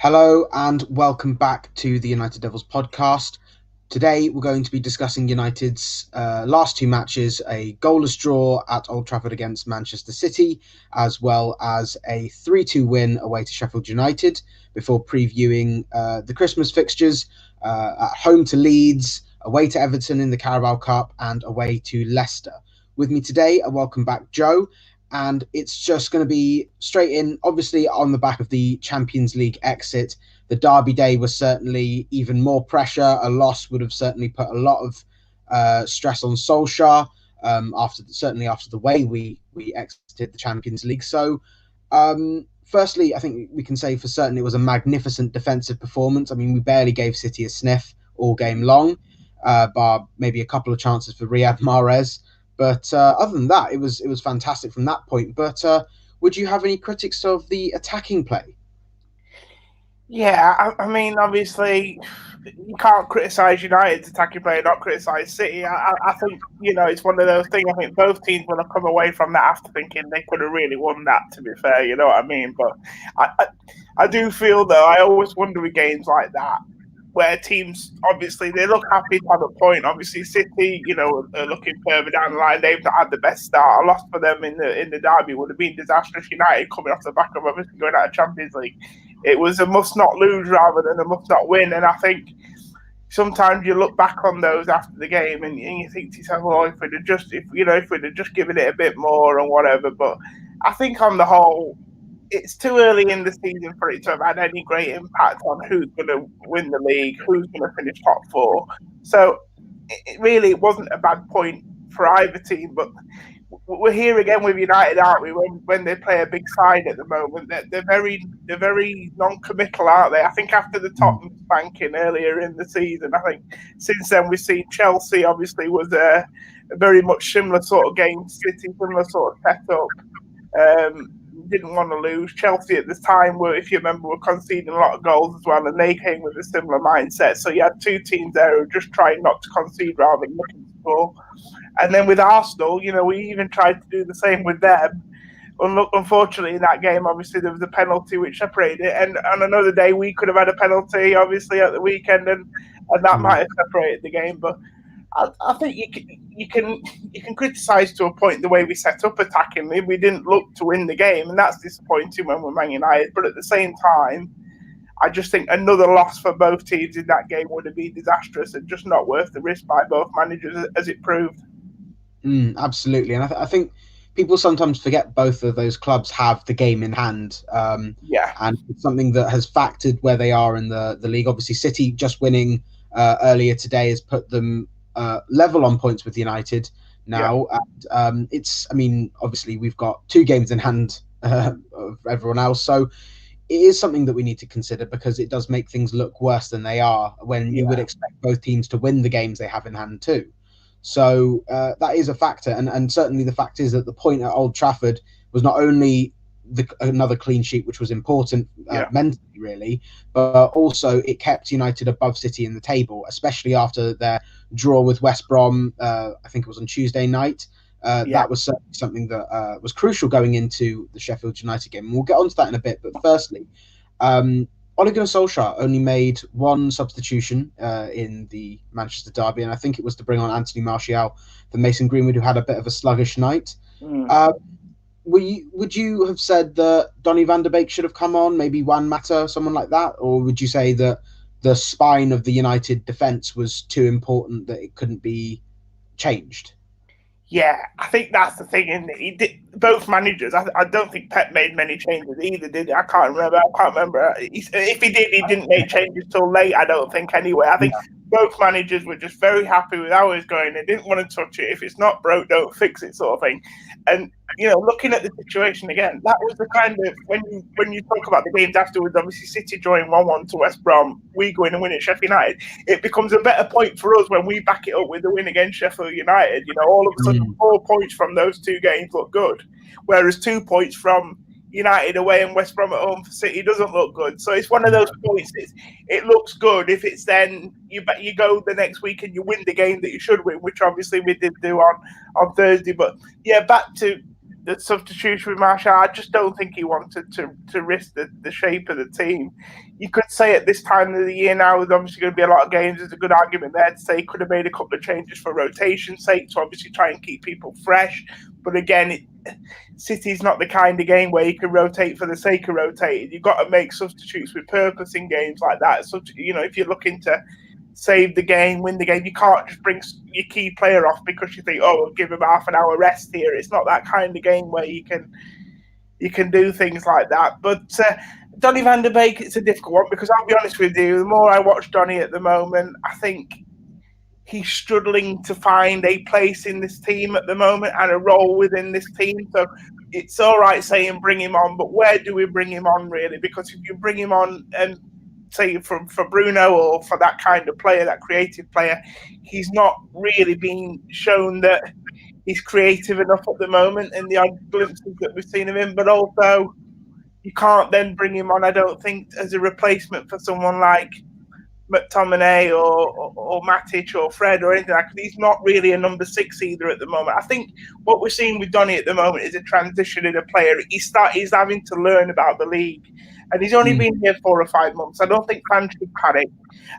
Hello and welcome back to the United Devils podcast. Today we're going to be discussing United's last two matches, a goalless draw at Old Trafford against Manchester City, as well as a 3-2 win away to Sheffield United, before previewing the Christmas fixtures at home to Leeds, away to Everton in the Carabao Cup, and away to Leicester. With me today, I welcome back Joe. And it's just going to be straight in, obviously, on the back of the Champions League exit. The Derby day was certainly even more pressure. A loss would have certainly put a lot of stress on Solskjaer, after the way we exited the Champions League. So, firstly, I think we can say for certain it was a magnificent defensive performance. I mean, we barely gave City a sniff all game long, bar maybe a couple of chances for Riyad Mahrez. But other than that, it was fantastic from that point. But would you have any critics of the attacking play? Yeah, I mean, obviously, you can't criticise United's attacking play, not criticise City. I think, it's one of those things. I think both teams will have come away from that after thinking they could have really won that, to be fair, you know what I mean? But I do feel, though, I always wonder with games like that, where teams, obviously, they look happy to have a point. Obviously, City, are looking further down the line. They've not had the best start. A loss for them in the derby would have been disastrous. United coming off the back of obviously going out of Champions League. It was a must not lose rather than a must not win. And I think sometimes you look back on those after the game and you think to yourself, well, if we'd have just given it a bit more and whatever. But I think on the whole, it's too early in the season for it to have had any great impact on who's going to win the league, who's going to finish top four. So it really wasn't a bad point for either team. But we're here again with United, aren't we? When they play a big side at the moment, they're very non-committal, aren't they? I think after the Tottenham spanking earlier in the season, I think since then we've seen Chelsea obviously was a very much similar sort of game, City similar sort of setup. Didn't want to lose. Chelsea at this time if you remember, were conceding a lot of goals as well, and they came with a similar mindset. So you had two teams there who were just trying not to concede rather than looking to score. And then with Arsenal, we even tried to do the same with them. Unfortunately, in that game, obviously there was a penalty which separated it, and on another day we could have had a penalty, obviously at the weekend, and that might have separated the game. But I think you can criticise to a point the way we set up attackingly. We didn't look to win the game, and that's disappointing when we're Man United. But at the same time, I just think another loss for both teams in that game would have been disastrous and just not worth the risk by both managers, as it proved. Absolutely, and I think people sometimes forget both of those clubs have the game in hand. And it's something that has factored where they are in the league. Obviously, City just winning earlier today has put them level on points with United now. And obviously we've got 2 games in hand of everyone else, so it is something that we need to consider, because it does make things look worse than they are when you would expect both teams to win the games they have in hand too. So that is a factor, and certainly the fact is that the point at Old Trafford was not only another clean sheet, which was important mentally, really, but also it kept United above City in the table, especially after their draw with West Brom. I think it was on Tuesday night. That was certainly something that was crucial going into the Sheffield United game. And we'll get onto that in a bit. But firstly, Ole Gunnar Solskjaer only made one substitution in the Manchester derby, and I think it was to bring on Anthony Martial for Mason Greenwood, who had a bit of a sluggish night. Would you have said that Donny van der Beek should have come on, maybe Juan Mata, someone like that? Or would you say that the spine of the United defence was too important that it couldn't be changed? Yeah, I think that's the thing, isn't it? Both managers, I don't think Pep made many changes either, did he? I can't remember. If he did, he didn't make changes till late, I don't think, anyway. I think both managers were just very happy with how it was going. They didn't want to touch it. If it's not broke, don't fix it, sort of thing. And, looking at the situation again, that was the kind of, when you talk about the games afterwards, obviously City drawing 1-1 to West Brom, we go in and win at Sheffield United, it becomes a better point for us when we back it up with the win against Sheffield United. All of a sudden 4 points from those 2 games look good, whereas 2 points from United away and West Brom at home for City doesn't look good. So it's one of those points. It looks good if it's then you go the next week and you win the game that you should win, which obviously we did do on Thursday. But yeah, back to the substitution with Martial, I just don't think he wanted to risk the shape of the team. You could say at this time of the year now, there's obviously going to be a lot of games. There's a good argument there to say he could have made a couple of changes for rotation's sake to obviously try and keep people fresh. But again, City's not the kind of game where you can rotate for the sake of rotating. You've got to make substitutes with purpose in games like that. So, if you're looking to save the game, win the game, you can't just bring your key player off because you think, oh, we'll give him half an hour rest here. It's not that kind of game where you can do things like that. But Donny van der Beek, it's a difficult one because I'll be honest with you, the more I watch Donny at the moment, I think he's struggling to find a place in this team at the moment and a role within this team. So it's all right saying bring him on, but where do we bring him on really? Because if you bring him on and say for Bruno or for that kind of player, that creative player, he's not really being shown that he's creative enough at the moment in the odd glimpses that we've seen of him. But also, you can't then bring him on, I don't think, as a replacement for someone like McTominay or Matic or Fred or anything like that. He's not really a number 6 either at the moment. I think what we're seeing with Donny at the moment is a transition in a player. He's having to learn about the league. And he's only been here 4 or 5 months. I don't think fans should panic.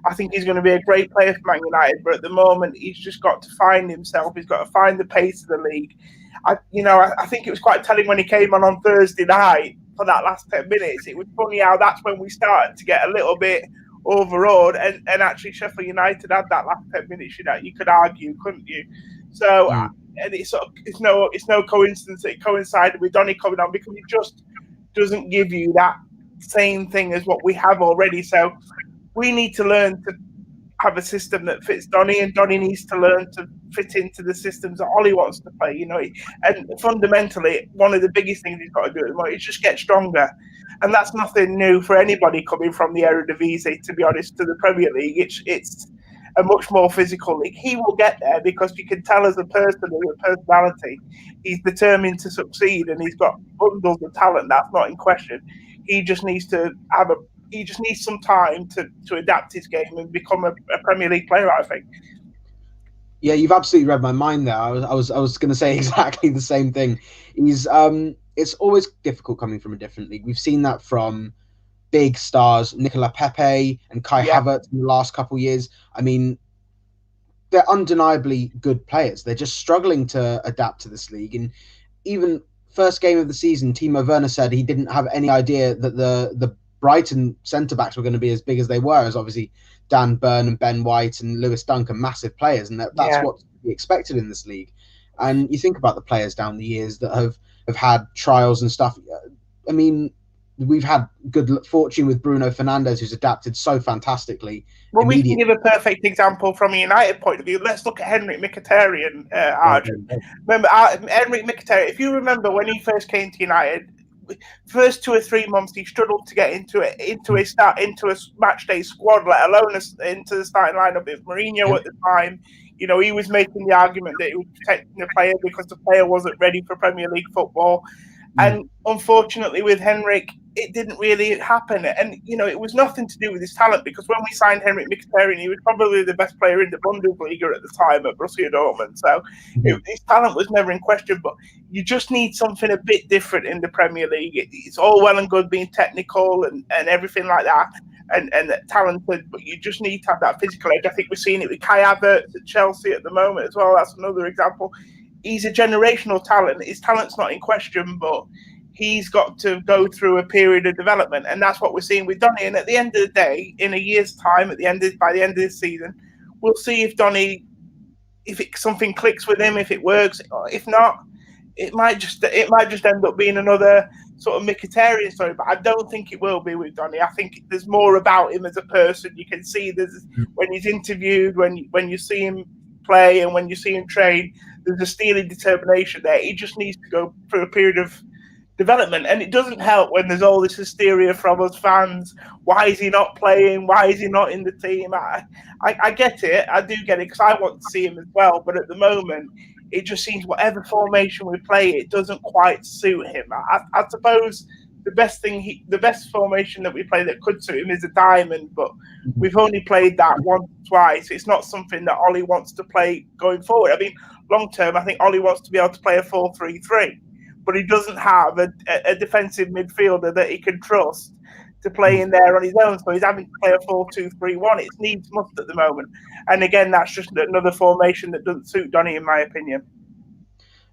I think he's going to be a great player for Man United, but at the moment, he's just got to find himself. He's got to find the pace of the league. I think it was quite telling when he came on Thursday night for that last 10 minutes. It was funny how that's when we started to get a little bit overawed, and actually Sheffield United had that last 10 minutes. You could argue, couldn't you? So, and it's no coincidence that it coincided with Donny coming on because he just doesn't give you that same thing as what we have already. So we need to learn to have a system that fits Donny, and Donny needs to learn to fit into the systems that Ollie wants to play. And fundamentally, one of the biggest things he's got to do at the moment is just get stronger. And that's nothing new for anybody coming from the Eredivisie, to be honest, to the Premier League. It's a much more physical league. He will get there because you can tell as a person, as a personality, he's determined to succeed and he's got bundles of talent. That's not in question. He just needs to he just needs some time to adapt his game and become a Premier League player, I think. Yeah, you've absolutely read my mind there. I was going to say exactly the same thing. It's always difficult coming from a different league. We've seen that from big stars, Nicolas Pepe and Kai Havertz in the last couple of years. I mean, they're undeniably good players. They're just struggling to adapt to this league. And even first game of the season, Timo Werner said he didn't have any idea that the Brighton centre-backs were going to be as big as they were, as obviously Dan Burn and Ben White and Lewis Dunk are massive players, and that's what we expected in this league. And you think about the players down the years that have had trials and stuff. I mean, we've had good fortune with Bruno Fernandes, who's adapted so fantastically. Well, we can give a perfect example from a United point of view. Let's look at Henrik Mkhitaryan, Arjun. Remember, Henrik Mkhitaryan, if you remember when he first came to United, first 2 or 3 months he struggled to get into a match day squad, let alone into the starting lineup with Mourinho at the time. He was making the argument that he was protecting the player because the player wasn't ready for Premier League football. And unfortunately with Henrik, it didn't really happen. And, it was nothing to do with his talent, because when we signed Henrik Mkhitaryan, he was probably the best player in the Bundesliga at the time at Borussia Dortmund. So his talent was never in question, but you just need something a bit different in the Premier League. It's all well and good being technical and everything like that and talented, but you just need to have that physical edge. I think we're seeing it with Kai Havertz at Chelsea at the moment as well. That's another example. He's a generational talent. His talent's not in question, but he's got to go through a period of development, and that's what we're seeing with Donny. And at the end of the day, in a year's time, by the end of this season, we'll see if Donny, something clicks with him, if it works. If not, it might just end up being another sort of Mkhitaryan story. But I don't think it will be with Donny. I think there's more about him as a person. You can see when he's interviewed, when you see him play, and when you see him train, there's a steely determination there. He just needs to go through a period of development, and it doesn't help when there's all this hysteria from us fans. Why is he not playing? Why is he not in the team? I get it. I do get it, because I want to see him as well. But at the moment, it just seems whatever formation we play, it doesn't quite suit him. I suppose the best formation that we play that could suit him is a diamond, but we've only played that once or twice. It's not something that Ollie wants to play going forward. I mean, long term, I think Ollie wants to be able to play a 4-3-3. but he doesn't have a defensive midfielder that he can trust to play in there on his own. So he's having to play a 4-2-3-1. It's needs must at the moment. And again, that's just another formation that doesn't suit Donny, in my opinion.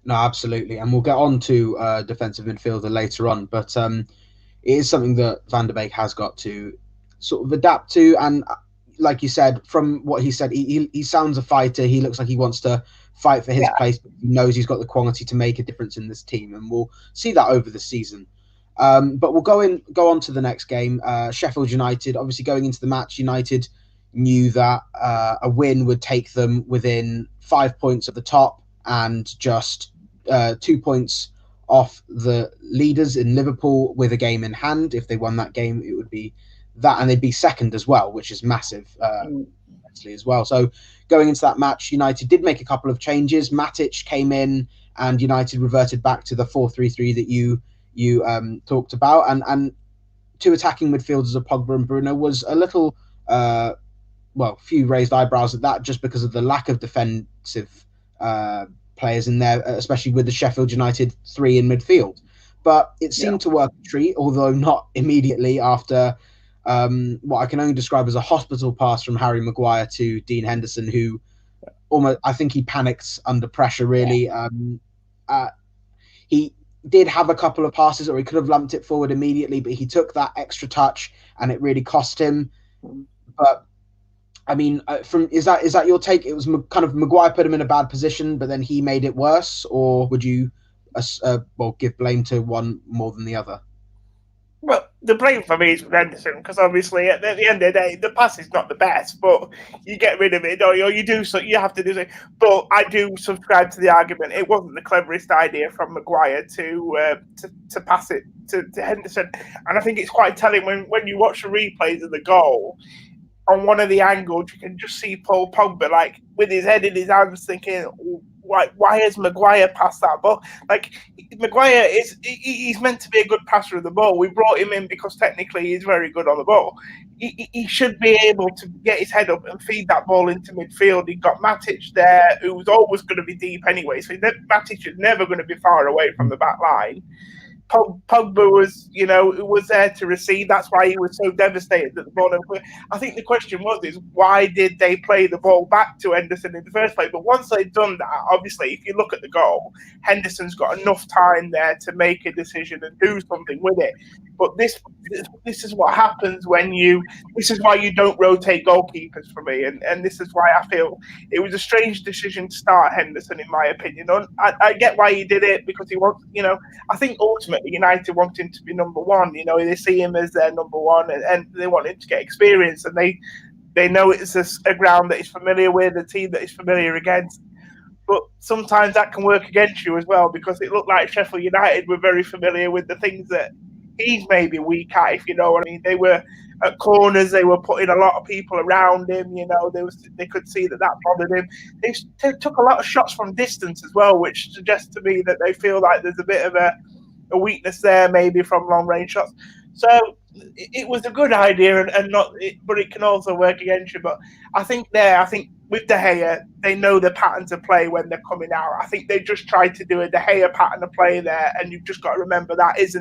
No, absolutely. And we'll get on to defensive midfielder later on. But it is something that Van der Beek has got to sort of adapt to. And like you said, from what he said, he sounds a fighter. He looks like he wants to fight for his place. But he knows he's got the quality to make a difference in this team. And we'll see that over the season. But we'll go on to the next game. Sheffield United, obviously going into the match, United knew that a win would take them within 5 points of the top and just 2 points off the leaders in Liverpool with a game in hand. If they won that game, it would be that, and they'd be second as well, which is massive as well. So going into that match, United did make a couple of changes. Matic came in and United reverted back to the 4-3-3 that you talked about, and two attacking midfielders of Pogba and Bruno was a little few raised eyebrows at that, just because of the lack of defensive players in there, especially with the Sheffield United three in midfield. But it seemed to work a treat, although not immediately after what I can only describe as a hospital pass from Harry Maguire to Dean Henderson, who almost, I think he panicked under pressure, really. He did have a couple of passes, or he could have lumped it forward immediately, but he took that extra touch and it really cost him. But I mean, is that your take? It was kind of Maguire put him in a bad position, but then he made it worse, or would you give blame to one more than the other? Well, the blame for me is with Henderson, because obviously at the end of the day, the pass is not the best, but you get rid of it, or you do so. You have to do so. But I do subscribe to the argument. It wasn't the cleverest idea from Maguire to pass it to Henderson, and I think it's quite telling when you watch the replays of the goal. On one of the angles, you can just see Paul Pogba, like, with his head in his hands, thinking, why has Maguire passed that ball? Like, Maguire he's meant to be a good passer of the ball. We brought him in because technically he's very good on the ball. He should be able to get his head up and feed that ball into midfield. He got Matic there, who was always going to be deep anyway, so Matic is never going to be far away from the back line. Pogba was there to receive. That's why he was so devastated that the ball. I think the question is why did they play the ball back to Henderson in the first place? But once they'd done that, obviously, if you look at the goal, Henderson's got enough time there to make a decision and do something with it. But this is what happens this is why you don't rotate goalkeepers for me, and this is why I feel it was a strange decision to start Henderson, in my opinion. I get why he did it, because he wants, I think ultimately United want him to be number one. They see him as their number one, and they want him to get experience, and they know it's a ground that he's familiar with, a team that he's familiar against. But sometimes that can work against you as well, because it looked like Sheffield United were very familiar with the things that he's maybe weak at, if you know what I mean. They were at corners, they were putting a lot of people around him, they could see that bothered him. They took a lot of shots from distance as well, which suggests to me that they feel like there's a bit of a weakness there, maybe from long range shots. So it was a good idea, but it can also work against you. But I think with De Gea, they know the pattern to play when they're coming out. I think they just tried to do a De Gea pattern of play there, and you've just got to remember that's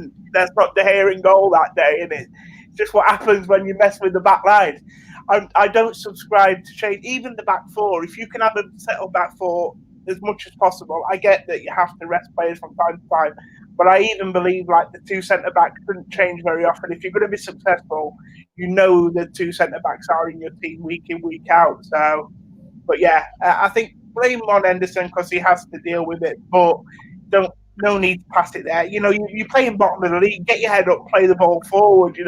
not De Gea in goal that day, and it's just what happens when you mess with the back line. I don't subscribe to change even the back four. If you can have a settled back four as much as possible, I get that you have to rest players from time to time, but I even believe like the two centre backs shouldn't change very often. If you're going to be successful, the two centre backs are in your team week in, week out. So, but yeah, I think blame on Henderson because he has to deal with it, but no need to pass it there. You're playing bottom of the league, get your head up, play the ball forward.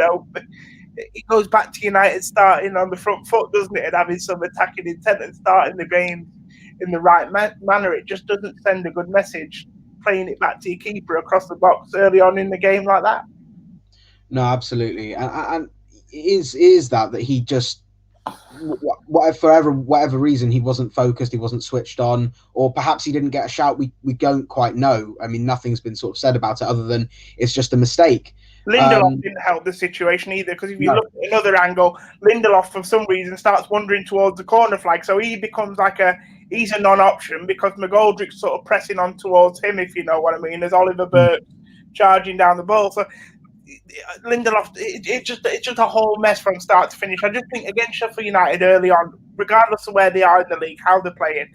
It goes back to United starting on the front foot, doesn't it, and having some attacking intent and starting the game in the right manner. It just doesn't send a good message playing it back to your keeper across the box early on in the game like that. No, absolutely. And is that he just, for whatever reason, he wasn't focused, he wasn't switched on, or perhaps he didn't get a shout. We don't quite know. I mean, nothing's been sort of said about it other than it's just a mistake. Lindelof didn't help the situation either, because if you look at another angle, Lindelof for some reason starts wandering towards the corner flag, so he becomes like he's a non-option because McGoldrick's sort of pressing on towards him, if you know what I mean. There's Oliver Burke charging down the ball. So Lindelof, it's just a whole mess from start to finish. I just think against Sheffield United early on, regardless of where they are in the league, how they're playing,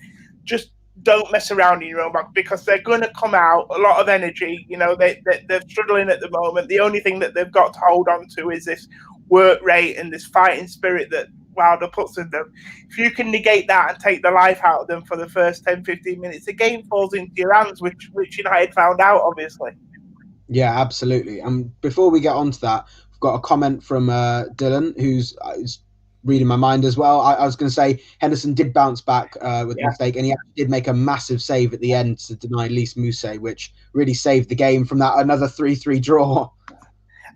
just don't mess around in your own back because they're going to come out a lot of energy. You know, they're struggling at the moment. The only thing that they've got to hold on to is this work rate and this fighting spirit that Wilder puts in them. If you can negate that and take the life out of them for the first 10, 15 minutes, the game falls into your hands, which United found out, obviously. Yeah, absolutely. And before we get on to that, we've got a comment from Dylan, who's reading my mind as well. I was going to say Henderson did bounce back with a mistake, and he actually did make a massive save at the end to deny Lys Mousset, which really saved the game from that another 3-3 draw.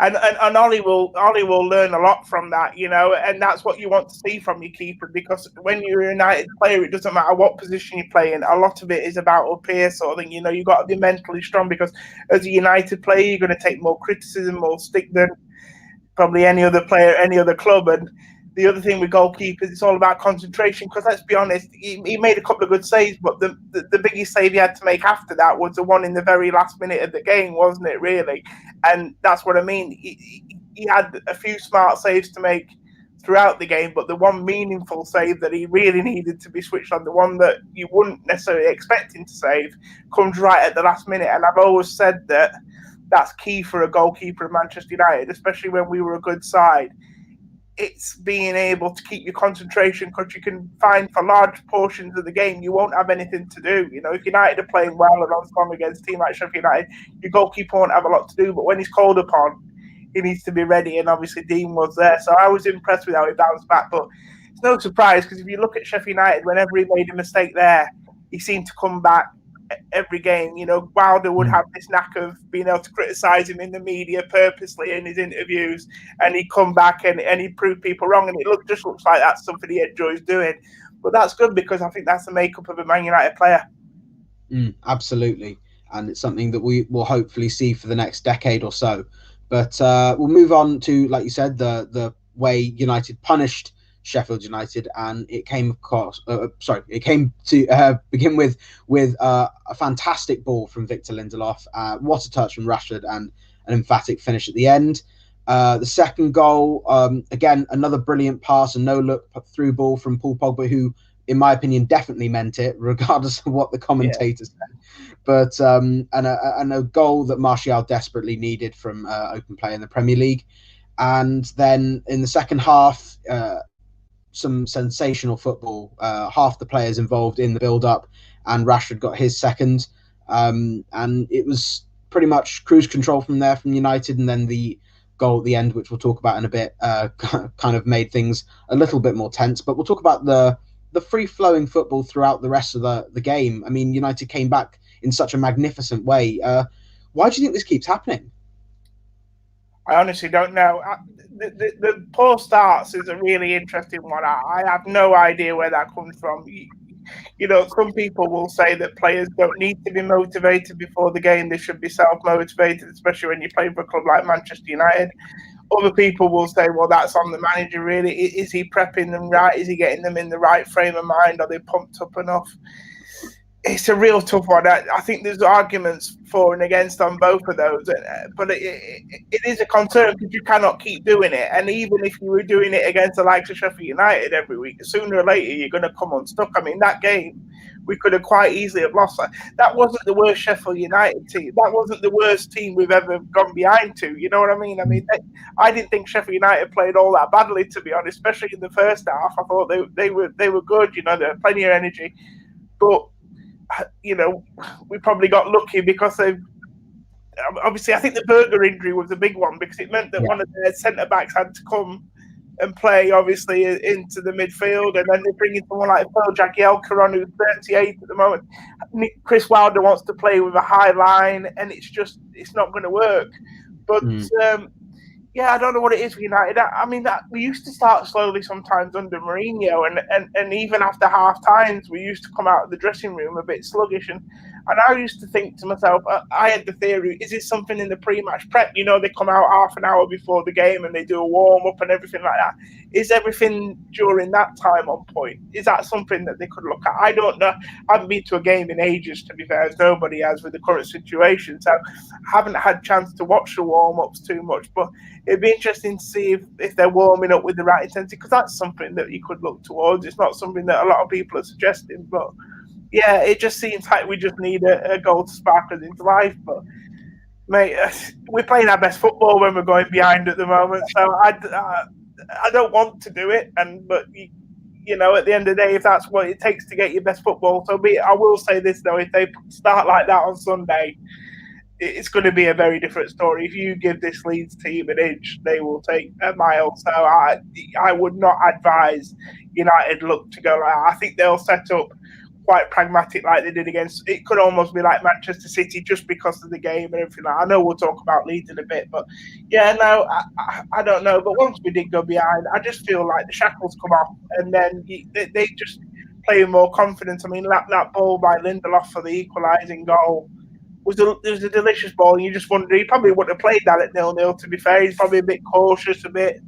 And Ollie will learn a lot from that, you know, and that's what you want to see from your keeper, because when you're a United player, it doesn't matter what position you play in. A lot of it is about up here sort of thing. You know, you've got to be mentally strong because as a United player, you're going to take more criticism, more stick than probably any other player, any other club. And the other thing with goalkeepers, it's all about concentration because let's be honest, he made a couple of good saves, but the biggest save he had to make after that was the one in the very last minute of the game, wasn't it, really? And that's what I mean. He had a few smart saves to make throughout the game, but the one meaningful save that he really needed to be switched on, the one that you wouldn't necessarily expect him to save, comes right at the last minute. And I've always said that that's key for a goalkeeper at Manchester United, especially when we were a good side. It's being able to keep your concentration because you can find for large portions of the game you won't have anything to do. You know, if United are playing well and on strong against a team like Sheffield United, your goalkeeper won't have a lot to do. But when he's called upon, he needs to be ready. And obviously Dean was there, so I was impressed with how he bounced back. But it's no surprise because if you look at Sheffield United, whenever he made a mistake there, he seemed to come back every game. You know, Wilder would have this knack of being able to criticise him in the media purposely in his interviews, and he'd come back and he'd prove people wrong, and it just looks like that's something he enjoys doing. But that's good because I think that's the makeup of a Man United player. Absolutely, and it's something that we will hopefully see for the next decade or so. But we'll move on to, like you said, the way United punished Sheffield United, and it came to begin with a fantastic ball from Victor Lindelof. What a touch from Rashford, and an emphatic finish at the end. The second goal, again, another brilliant pass, and no-look through ball from Paul Pogba, who, in my opinion, definitely meant it, regardless of what the commentators said. But and a goal that Martial desperately needed from open play in the Premier League. And then in the second half, some sensational football. Half the players involved in the build-up, and Rashford got his second. And it was pretty much cruise control from there from United, and then the goal at the end, which we'll talk about in a bit, kind of made things a little bit more tense. But we'll talk about the free-flowing football throughout the rest of the game. I mean, United came back in such a magnificent way. Why do you think this keeps happening? I honestly don't know. The poor starts is a really interesting one. I have no idea where that comes from. You know, some people will say that players don't need to be motivated before the game. They should be self-motivated, especially when you play for a club like Manchester United. Other people will say, well, that's on the manager, really. Is he prepping them right? Is he getting them in the right frame of mind? Are they pumped up enough? It's a real tough one. I think there's arguments for and against on both of those, but it is a concern because you cannot keep doing it. And even if you were doing it against the likes of Sheffield United every week, sooner or later you're going to come unstuck. I mean, that game, we could have quite easily have lost. That wasn't the worst Sheffield United team. That wasn't the worst team we've ever gone behind to. You know what I mean? I mean, I didn't think Sheffield United played all that badly, to be honest, especially in the first half. I thought they were good. You know, they had plenty of energy, but you know, we probably got lucky because obviously I think the Berger injury was a big one because it meant that one of their centre-backs had to come and play, obviously, into the midfield, and then they bring in someone like Phil Jagielka on, who's 38 at the moment. Chris Wilder wants to play with a high line, and it's not going to work. But yeah, I don't know what it is for United. I mean, we used to start slowly sometimes under Mourinho, and even after half times, we used to come out of the dressing room a bit sluggish. And And I used to think to myself, I had the theory, is it something in the pre-match prep? You know, they come out half an hour before the game and they do a warm-up and everything like that. Is everything during that time on point? Is that something that they could look at? I don't know. I haven't been to a game in ages, to be fair, as nobody has with the current situation. So I haven't had a chance to watch the warm-ups too much. But it'd be interesting to see if they're warming up with the right intensity, because that's something that you could look towards. It's not something that a lot of people are suggesting, but yeah, it just seems like we just need a goal to spark us into life. But, mate, we're playing our best football when we're going behind at the moment. So I don't want to do it. But you know, at the end of the day, if that's what it takes to get your best football, so be it. I will say this, though. If they start like that on Sunday, it's going to be a very different story. If you give this Leeds team an inch, they will take a mile. So I would not advise United look to go like that. I think they'll set up quite pragmatic like they did against, it could almost be like Manchester City just because of the game and everything. I know we'll talk about Leeds in a bit, but yeah, no, I don't know. But once we did go behind, I just feel like the shackles come off and then they just play with more confidence. I mean, that ball by Lindelof for the equalising goal was a delicious ball, and you just wonder, he probably wouldn't have played that at 0-0, to be fair. He's probably a bit cautious, a bit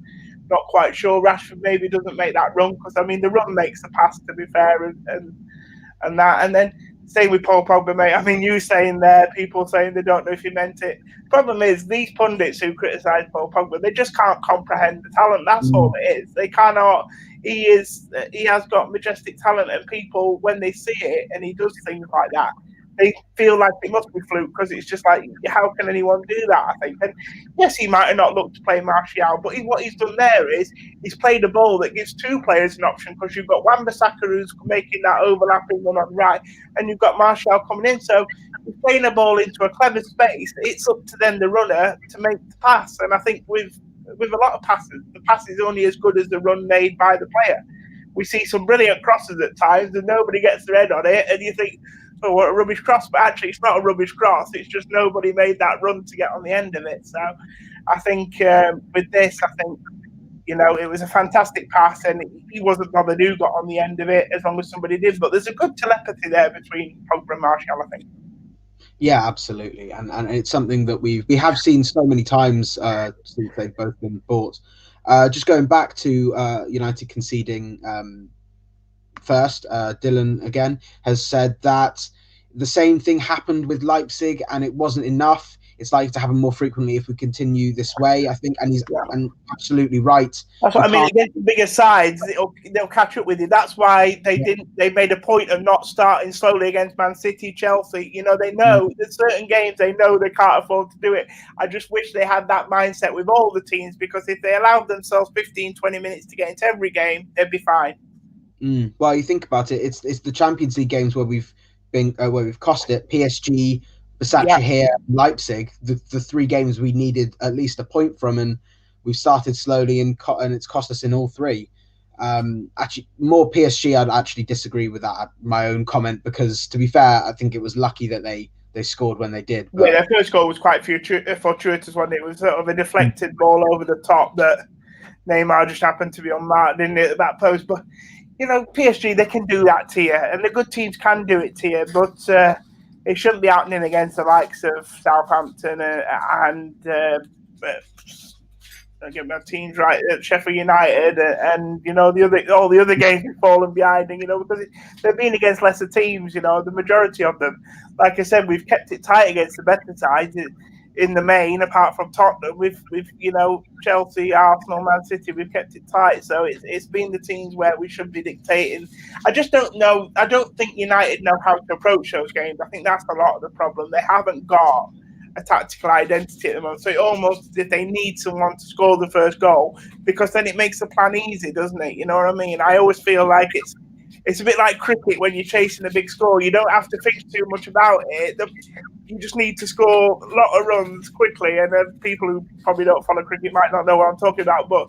not quite sure. Rashford maybe doesn't make that run, because, I mean, the run makes the pass, to be fair, and that. And then same with Paul Pogba, mate. I mean, you saying there, people saying they don't know if he meant it. Problem is, these pundits who criticise Paul Pogba, they just can't comprehend the talent. That's all it is. They cannot. He has got majestic talent, and people, when they see it and he does things like that, they feel like it must be fluke, because it's just like, how can anyone do that, I think. And yes, he might have not looked to play Martial, but what he's done there is he's played a ball that gives two players an option, because you've got Wan-Bissaka who's making that overlapping one on the right, and you've got Martial coming in. So he's playing a ball into a clever space. It's up to then the runner to make the pass. And I think with a lot of passes, the pass is only as good as the run made by the player. We see some brilliant crosses at times, and nobody gets their head on it, and you think, oh, what a rubbish cross, but actually it's not a rubbish cross, it's just nobody made that run to get on the end of it. So I think with this, I think, it was a fantastic pass, and he wasn't bothered who got on the end of it, as long as somebody did. But there's a good telepathy there between Pogba and Martial, I think. Yeah, absolutely, and it's something that we have seen so many times since they've both been bought. Just going back to United conceding first, Dylan again has said that the same thing happened with Leipzig and it wasn't enough. It's likely to happen more frequently if we continue this way, I think, and he's absolutely right. That's what I mean. Against the bigger sides, they'll catch up with you. That's why they didn't. They made a point of not starting slowly against Man City, Chelsea. They know there's certain games they know they can't afford to do it. I just wish they had that mindset with all the teams, because if they allowed themselves 15, 20 minutes to get into every game, they'd be fine. Well, you think about it, it's the Champions League games where we've cost it. PSG, Besiktas here, Leipzig, the three games we needed at least a point from, and we've started slowly and it's cost us in all three. Actually, more PSG, I'd actually disagree with that, my own comment, because to be fair, I think it was lucky that they scored when they did. But their first goal was quite fortuitous, wasn't it? It was sort of a deflected ball over the top that Neymar just happened to be unmarked in the back post. But PSG, they can do that to you, and the good teams can do it to you, but it shouldn't be happening against the likes of Southampton and get my teams right, Sheffield United, and all the other games we've fallen behind, and because they've been against lesser teams, the majority of them. Like I said, we've kept it tight against the better sides in the main, apart from Tottenham. With Chelsea, Arsenal, Man City, we've kept it tight. So it's been the teams where we should be dictating. I just don't know. I don't think United know how to approach those games. I think that's a lot of the problem. They haven't got a tactical identity at the moment. So it almost as if they need someone to score the first goal, because then it makes the plan easy, doesn't it? You know what I mean? I always feel like it's a bit like cricket when you're chasing a big score. You don't have to think too much about it. You just need to score a lot of runs quickly. And then people who probably don't follow cricket might not know what I'm talking about. But,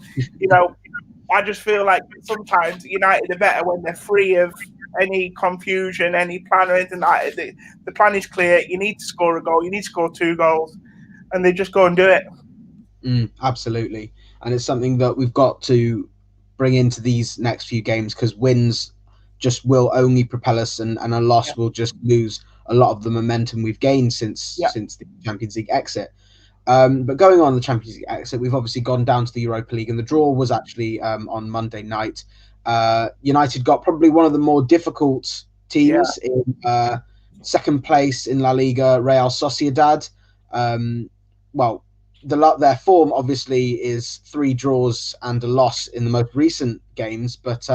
I just feel like sometimes United are better when they're free of any confusion, any plan or anything like that. The plan is clear. You need to score a goal. You need to score 2 goals. And they just go and do it. Absolutely. And it's something that we've got to bring into these next few games, because wins just will only propel us, and a loss will just lose a lot of the momentum we've gained since the Champions League exit. But going on the Champions League exit, we've obviously gone down to the Europa League, and the draw was actually on Monday night. United got probably one of the more difficult teams in second place in La Liga, Real Sociedad. Their form obviously is 3 draws and a loss in the most recent games, but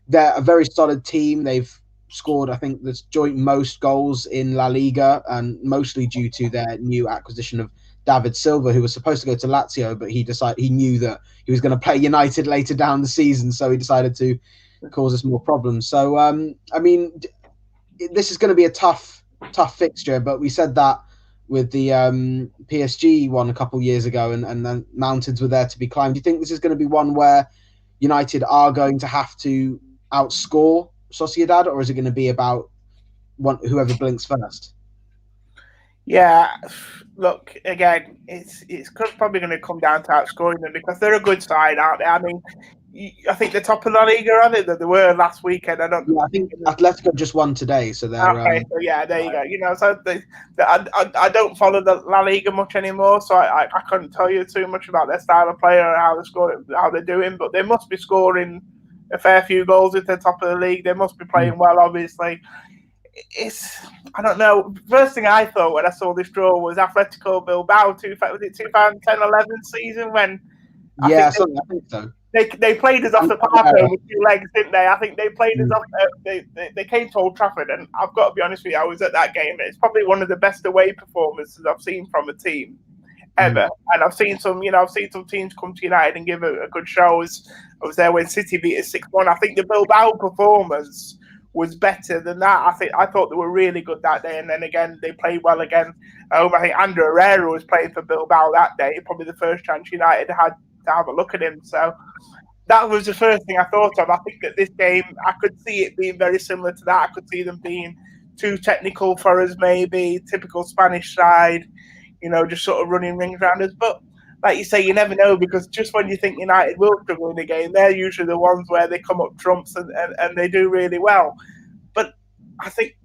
they're a very solid team. They've scored, I think, the joint most goals in La Liga, and mostly due to their new acquisition of David Silva, who was supposed to go to Lazio, but he knew that he was going to play United later down the season, so he decided to cause us more problems. So, I mean, this is going to be a tough fixture, but we said that with the PSG one a couple of years ago, and then mountains were there to be climbed. Do you think this is going to be one where United are going to have to outscore Sociedad, or is it going to be about whoever blinks first? Yeah, look, again, it's probably going to come down to outscoring them because they're a good side, aren't they? I mean, I think they're top of La Liga, aren't they? That they were last weekend. I think Atletico just won today, so they're okay. So yeah, there you go. You know, so I don't follow the La Liga much anymore, so I couldn't tell you too much about their style of play or how they're scoring, how they're doing. But they must be scoring a fair few goals if they're top of the league. They must be playing well, obviously. I don't know. First thing I thought when I saw this draw was Atletico Bilbao. Was it 2010-11 season when? I think so. They played us off the park with 2 legs, didn't they? I think they played us off. They came to Old Trafford, and I've got to be honest with you, I was at that game. It's probably one of the best away performances I've seen from a team ever. And I've seen some teams come to United and give a good show. I was there when City beat us 6-1. I think the Bilbao performance was better than that. I thought they were really good that day, and then again they played well again. I think Ander Herrera was playing for Bilbao that day. Probably the first chance United had to have a look at him. So that was the first thing I thought of. I think that this game, I could see it being very similar to that. I could see them being too technical for us, maybe typical Spanish side, just sort of running rings around us. But like you say, you never know, because just when you think United will struggle in a game, they're usually the ones where they come up trumps and they do really well. But I think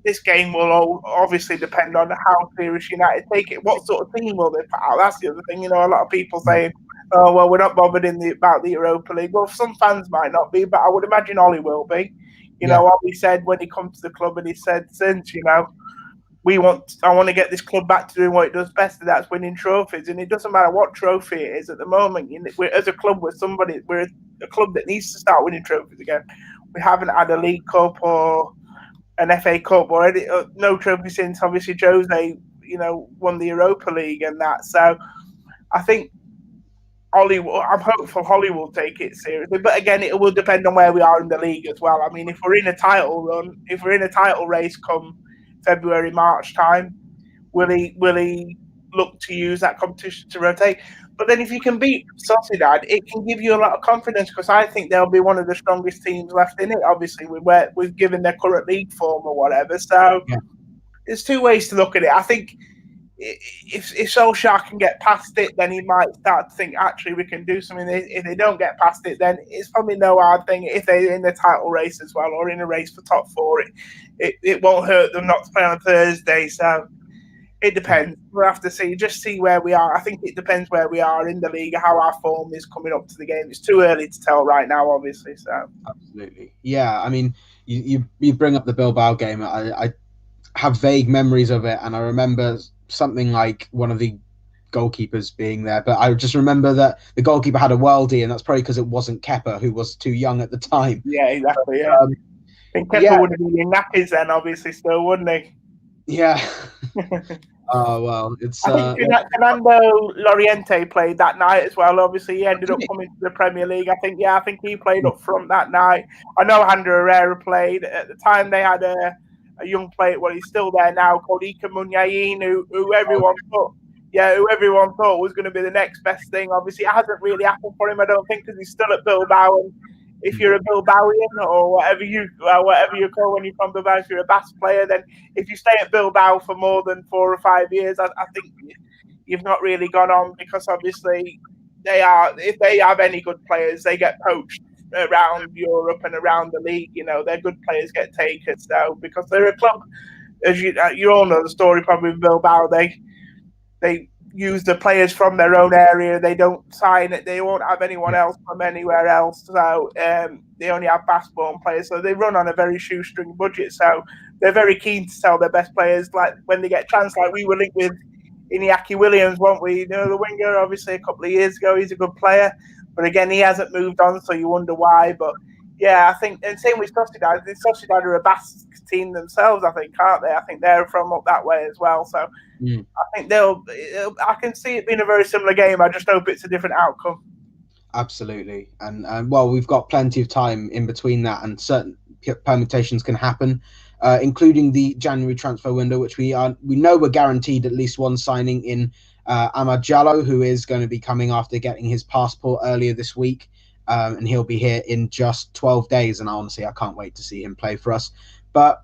this game will obviously depend on how serious United take it. What sort of team will they put out? That's the other thing. A lot of people saying, oh, well, we're not bothered about the Europa League. Well, some fans might not be, but I would imagine Ollie will be. Ollie said when he comes to the club, and he said since, I want to get this club back to doing what it does best, and that's winning trophies. And it doesn't matter what trophy it is at the moment. As a club, we're a club that needs to start winning trophies again. We haven't had a League Cup or an FA Cup or no trophy since obviously Jose, won the Europa League and that. So I think I'm hopeful Holly will take it seriously. But again, it will depend on where we are in the league as well. I mean, if we're in a title run, if we're in a title race come February, March time, will he look to use that competition to rotate? But then if you can beat Sociedad, it can give you a lot of confidence, because I think they'll be one of the strongest teams left in it, obviously, with given their current league form or whatever. So there's 2 ways to look at it. I think if Solskjaer can get past it, then he might start to think, actually, we can do something. If they don't get past it, then it's probably no hard thing. If they're in the title race as well, or in a race for top 4, it won't hurt them not to play on Thursday. So it depends. We'll have to see where we are. I think it depends where we are in the league, how our form is coming up to the game. It's too early to tell right now, obviously. So absolutely, yeah. I mean, you bring up the Bilbao game. I have vague memories of it, and I remember something like one of the goalkeepers being there, but I just remember that the goalkeeper had a worldie, and that's probably because it wasn't Kepa, who was too young at the time. Yeah, exactly. Yeah, I think Kepa would have been in nappies then, obviously, still, wouldn't he? Yeah. Oh well, it's. I think Fernando Llorente played that night as well. Obviously, he ended up coming to the Premier League. I think he played up front that night. I know Ander Herrera played at the time. They had a young player. Well, he's still there now, called Iker Muniain, who everyone thought was going to be the next best thing. Obviously, it hasn't really happened for him, I don't think, because he's still at Bilbao. And if you're a Bilbaoian, or whatever you call when you're from Bilbao, if you're a Basque player, then if you stay at Bilbao for more than 4 or 5 years, I think you've not really gone on, because obviously if they have any good players, they get poached around Europe and around the league. Their good players get taken, so because they're a club as you all know the story probably with Bilbao, they use the players from their own area. They don't sign it. They won't have anyone else from anywhere else. So they only have Basque-born players. So they run on a very shoestring budget. So they're very keen to sell their best players. Like when they get a chance, like we were linked with Iñaki Williams, weren't we? You know, the winger, obviously a couple of years ago. He's a good player, but again, he hasn't moved on. So you wonder why. But yeah, I think, and same with Sociedad. The Sociedad are a Basque team themselves, I think, aren't they? I think they're from up that way as well. So I think I can see it being a very similar game. I just hope it's a different outcome. Absolutely. And well, we've got plenty of time in between that, and certain permutations can happen, including the January transfer window, which we know we're guaranteed at least one signing in Amad Diallo, who is going to be coming after getting his passport earlier this week. And he'll be here in just 12 days. And honestly, I can't wait to see him play for us. But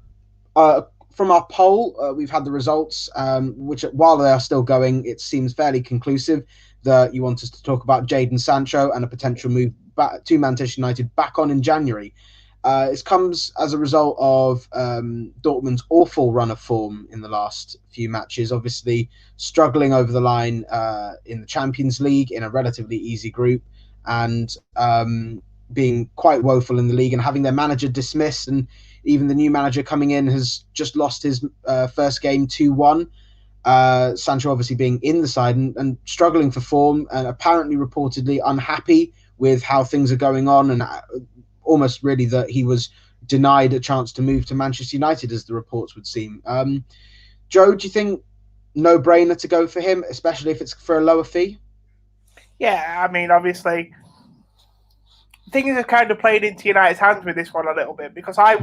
from our poll, we've had the results, which while they are still going, it seems fairly conclusive that you want us to talk about Jadon Sancho and a potential move back to Manchester United back on in January. It comes as a result of Dortmund's awful run of form in the last few matches, obviously struggling over the line in the Champions League in a relatively easy group, and being quite woeful in the league and having their manager dismissed, and even the new manager coming in has just lost his first game 2-1. Sancho obviously being in the side and struggling for form, and apparently reportedly unhappy with how things are going on, and almost really that he was denied a chance to move to Manchester United, as the reports would seem. Joe, do you think no-brainer to go for him, especially if it's for a lower fee? Yeah, I mean, obviously, things have kind of played into United's hands with this one a little bit, because I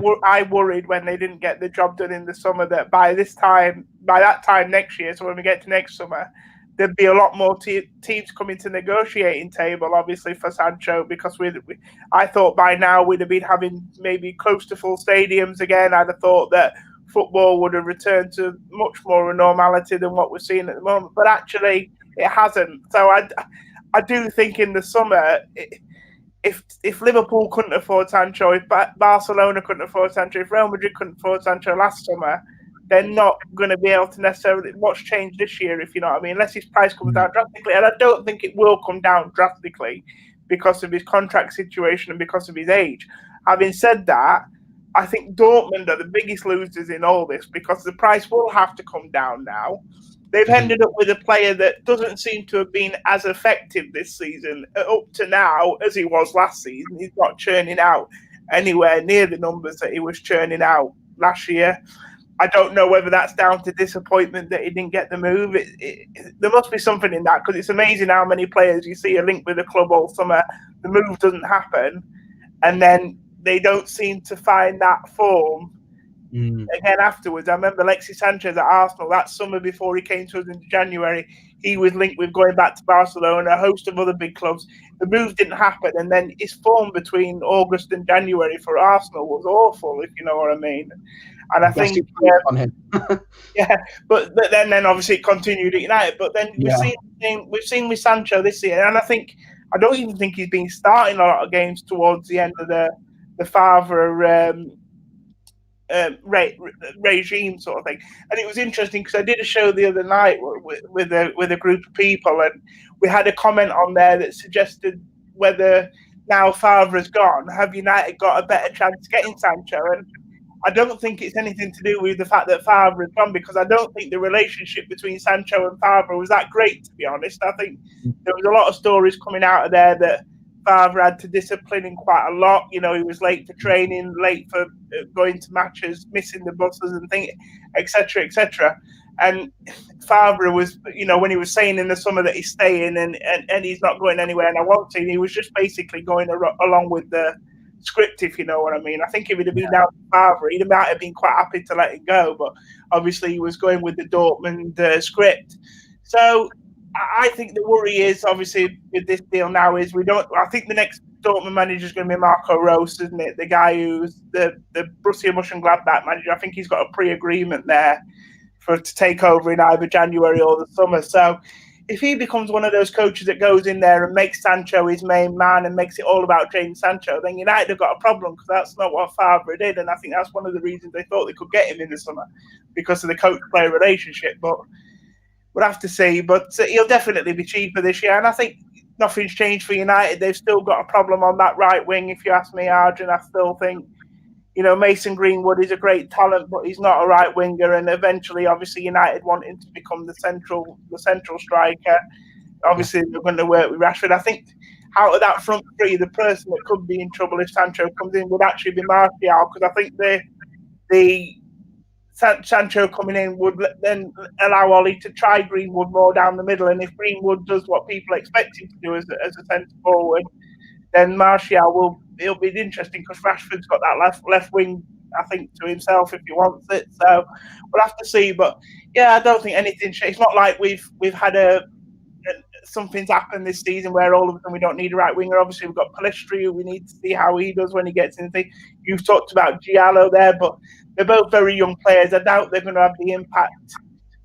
worried when they didn't get the job done in the summer that by that time next year, so when we get to next summer, there'd be a lot more teams coming to negotiating table, obviously, for Sancho, because I thought by now we'd have been having maybe close to full stadiums again. I'd have thought that football would have returned to much more of normality than what we're seeing at the moment, but actually it hasn't. So I do think in the summer, if Liverpool couldn't afford Sancho, if Barcelona couldn't afford Sancho, if Real Madrid couldn't afford Sancho last summer, they're not going to be able to necessarily watch change this year, if you know what I mean, unless his price comes down drastically. And I don't think it will come down drastically because of his contract situation and because of his age. Having said that, I think Dortmund are the biggest losers in all this, because the price will have to come down now. They've ended up with a player that doesn't seem to have been as effective this season up to now as he was last season. He's not churning out anywhere near the numbers that he was churning out last year. I don't know whether that's down to disappointment that he didn't get the move. There must be something in that, because it's amazing how many players you see a link with the club all summer. The move doesn't happen, and then they don't seem to find that form again afterwards. I remember Alexis Sanchez at Arsenal that summer before he came to us in January. He was linked with going back to Barcelona, a host of other big clubs. The move didn't happen, and then his form between August and January for Arsenal was awful, if you know what I mean. And I think on him. yeah, but then obviously it continued at United. But then we've seen with Sancho this year, and I don't even think he's been starting a lot of games towards the end of the Favre regime sort of thing. And it was interesting because I did a show the other night with a group of people, and we had a comment on there that suggested whether now Favre has gone, have United got a better chance of getting Sancho? And I don't think it's anything to do with the fact that Favre has gone, because I don't think the relationship between Sancho and Favre was that great, to be honest. I think there was a lot of stories coming out of there that Favre had to discipline him quite a lot. You know, he was late for training, late for going to matches, missing the buses and things, etc., etc. And Favre was, you know, when he was saying in the summer that he's staying and he's not going anywhere and I want to, he was just basically going along with the script, if you know what I mean. I think if it had been down to Favre, he might have been quite happy to let it go, but obviously he was going with the Dortmund script. So I think the worry is, obviously, with this deal now is I think the next Dortmund manager is going to be Marco Rose, isn't it? The guy who's the Borussia Mönchengladbach manager. I think he's got a pre-agreement there to take over in either January or the summer. So if he becomes one of those coaches that goes in there and makes Sancho his main man and makes it all about James Sancho, then United have got a problem, because that's not what Favre did. And I think that's one of the reasons they thought they could get him in the summer, because of the coach-player relationship. But we'll have to see. But he'll definitely be cheaper this year. And I think nothing's changed for United. They've still got a problem on that right wing, if you ask me, Arjun. I still think, Mason Greenwood is a great talent, but he's not a right winger. And eventually, obviously, United want him to become the central striker. Obviously, they're going to work with Rashford. I think out of that front three, the person that could be in trouble if Sancho comes in would actually be Martial, because I think the Sancho coming in would then allow Ollie to try Greenwood more down the middle. And if Greenwood does what people expect him to do as a centre forward, then Martial it'll be interesting, because Rashford's got that left wing, I think, to himself if he wants it. So we'll have to see. But yeah, I don't think anything's changed. It's not like we've had something's happened this season where all of a sudden we don't need a right winger. Obviously, we've got Pellistri, who we need to see how he does when he gets in the thing. You've talked about Giallo there, but they're both very young players. I doubt they're going to have the impact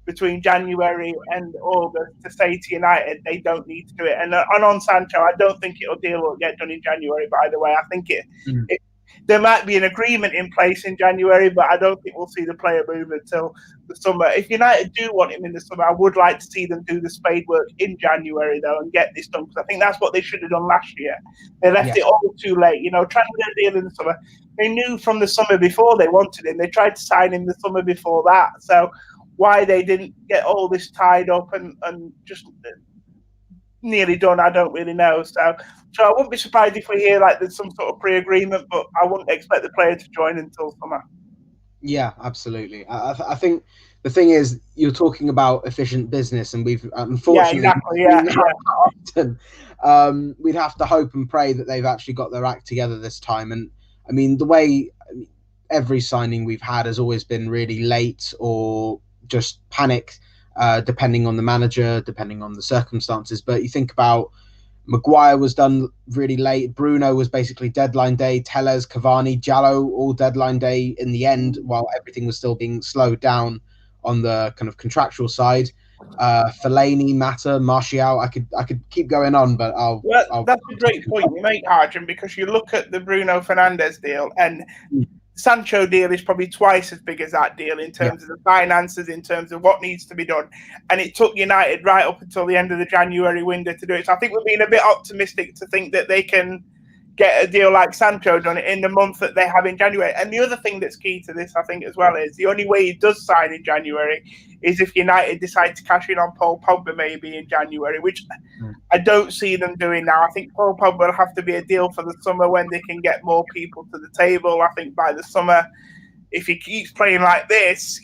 between January and August to say to United they don't need to do it. And on Sancho, I don't think deal will get done in January, by the way. I think there might be an agreement in place in January, but I don't think we'll see the player move until the summer. If United do want him in the summer, I would like to see them do the spade work in January, though, and get this done, because I think that's what they should have done last year. They left it all too late. Trying to get a deal in the summer. They knew from the summer before they wanted him. They tried to sign him the summer before that. So why they didn't get all this tied up and just nearly done, I don't really know. So I wouldn't be surprised if we hear like there's some sort of pre-agreement, but I wouldn't expect the player to join until summer. Yeah, absolutely. I think the thing is, you're talking about efficient business, and we've unfortunately often. We'd have to hope and pray that they've actually got their act together this time. And I mean, the way every signing we've had has always been really late or just panic, depending on the manager, depending on the circumstances. But you think about Maguire was done really late. Bruno was basically deadline day. Tellez, Cavani, Giallo, all deadline day in the end, while everything was still being slowed down on the kind of contractual side. Fellaini, Mata, Martial. I could keep going on, but that's a great point you make, Arjun, because you look at the Bruno Fernandes deal, and Sancho deal is probably twice as big as that deal in terms of the finances, in terms of what needs to be done. And it took United right up until the end of the January window to do it. So I think we're being a bit optimistic to think that they can get a deal like Sancho done in the month that they have in January. And the other thing that's key to this, I think, as well, is the only way he does sign in January is if United decide to cash in on Paul Pogba maybe in January, which I don't see them doing now. I think Paul Pogba will have to be a deal for the summer when they can get more people to the table. I think by the summer, if he keeps playing like this,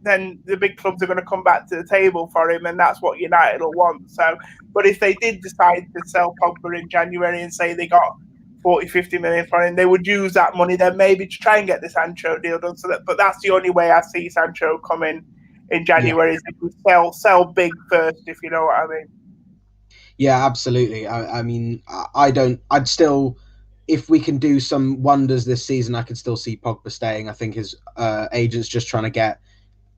then the big clubs are going to come back to the table for him, and that's what United will want. So, but if they did decide to sell Pogba in January and say they got 40-50 million for him, they would use that money then maybe to try and get the Sancho deal done. But that's the only way I see Sancho coming in January, is if we sell big first, if you know what I mean. Yeah, absolutely. I mean, I'd still, if we can do some wonders this season, I could still see Pogba staying. I think his agent's just trying to get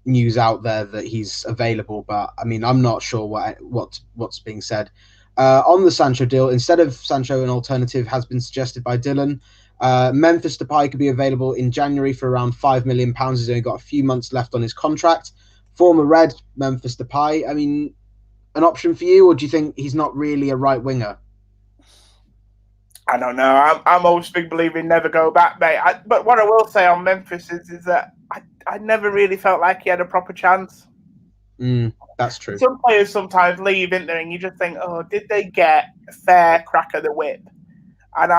news out there that he's available, but I mean, I'm not sure what's being said. On the Sancho deal, instead of Sancho, an alternative has been suggested by Dylan. Memphis Depay could be available in January for around £5 million. He's only got a few months left on his contract. Former Red, Memphis Depay. I mean, an option for you, or do you think he's not really a right winger? I don't know. I'm always a big believer in never go back, mate. But what I will say on Memphis is that I never really felt like he had a proper chance. That's true. Some players sometimes leave, isn't there? And you just think, oh, did they get a fair crack of the whip? And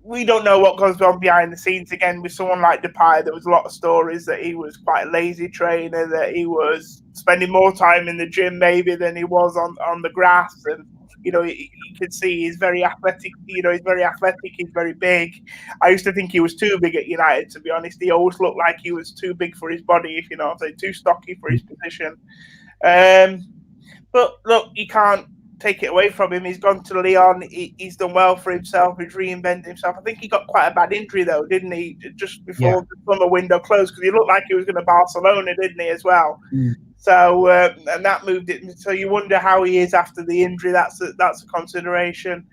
we don't know what goes on behind the scenes. Again, with someone like Depay, there was a lot of stories that he was quite a lazy trainer, that he was spending more time in the gym maybe than he was on the grass. And, you could see he's very athletic. He's very athletic. He's very big. I used to think he was too big at United, to be honest. He always looked like he was too big for his body, if you know what I'm saying, too stocky for his position. But look, you can't take it away from him. He's gone to Lyon. He's done well for himself. He's reinvented himself. I think he got quite a bad injury, though, didn't he? Just before the summer window closed, because he looked like he was going to Barcelona, didn't he, as well? So and that moved it. So you wonder how he is after the injury. That's a consideration.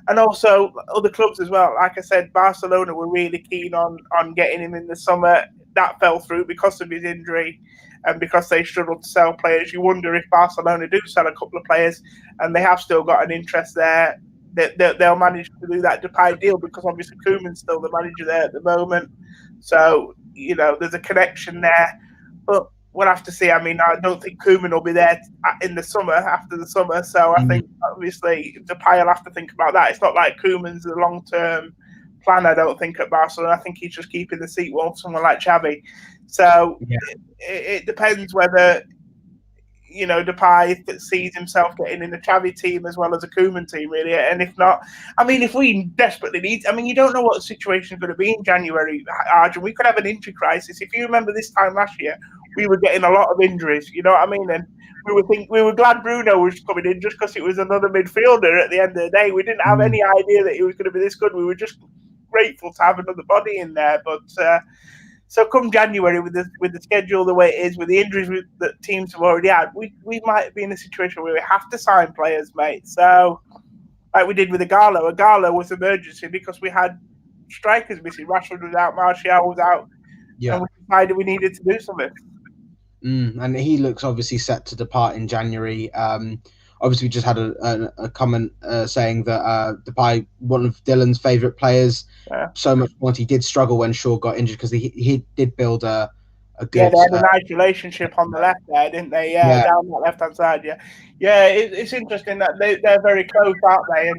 And also other clubs as well. Like I said, Barcelona were really keen on getting him in the summer. That fell through because of his injury and because they struggled to sell players. You wonder if Barcelona do sell a couple of players and they have still got an interest there, that they'll manage to do that Depay deal, because obviously Koeman's still the manager there at the moment. So, there's a connection there. But we'll have to see. I mean, I don't think Koeman will be there in the summer, after the summer. So I think, obviously, Depay will have to think about that. It's not like Koeman's a long-term plan, I don't think, at Barcelona. I think he's just keeping the seat warm for someone like Xavi. So it depends whether, Depay sees himself getting in the Xavi team as well as a Koeman team, really. And if not, I mean, if we desperately need, I mean, you don't know what the situation is going to be in January, Arjun. We could have an injury crisis. If you remember this time last year, we were getting a lot of injuries, you know what I mean? And we were glad Bruno was coming in just because it was another midfielder at the end of the day. We didn't have any idea that he was going to be this good. We were just grateful to have another body in there. But so come January, with the schedule the way it is, with the injuries that teams have already had, we might be in a situation where we have to sign players, mate. So like we did with Igalo. Igalo was emergency because we had strikers missing. Rashford was out, Martial was out, and we decided we needed to do something. And he looks obviously set to depart in January. Obviously, we just had a comment saying that Depay, one of Dylan's favourite players, so much more. He did struggle when Shaw got injured because he did build a good... Yeah, they had a nice relationship on the left there, didn't they? Yeah, down that left-hand side, Yeah, it's interesting that they're very close, aren't they?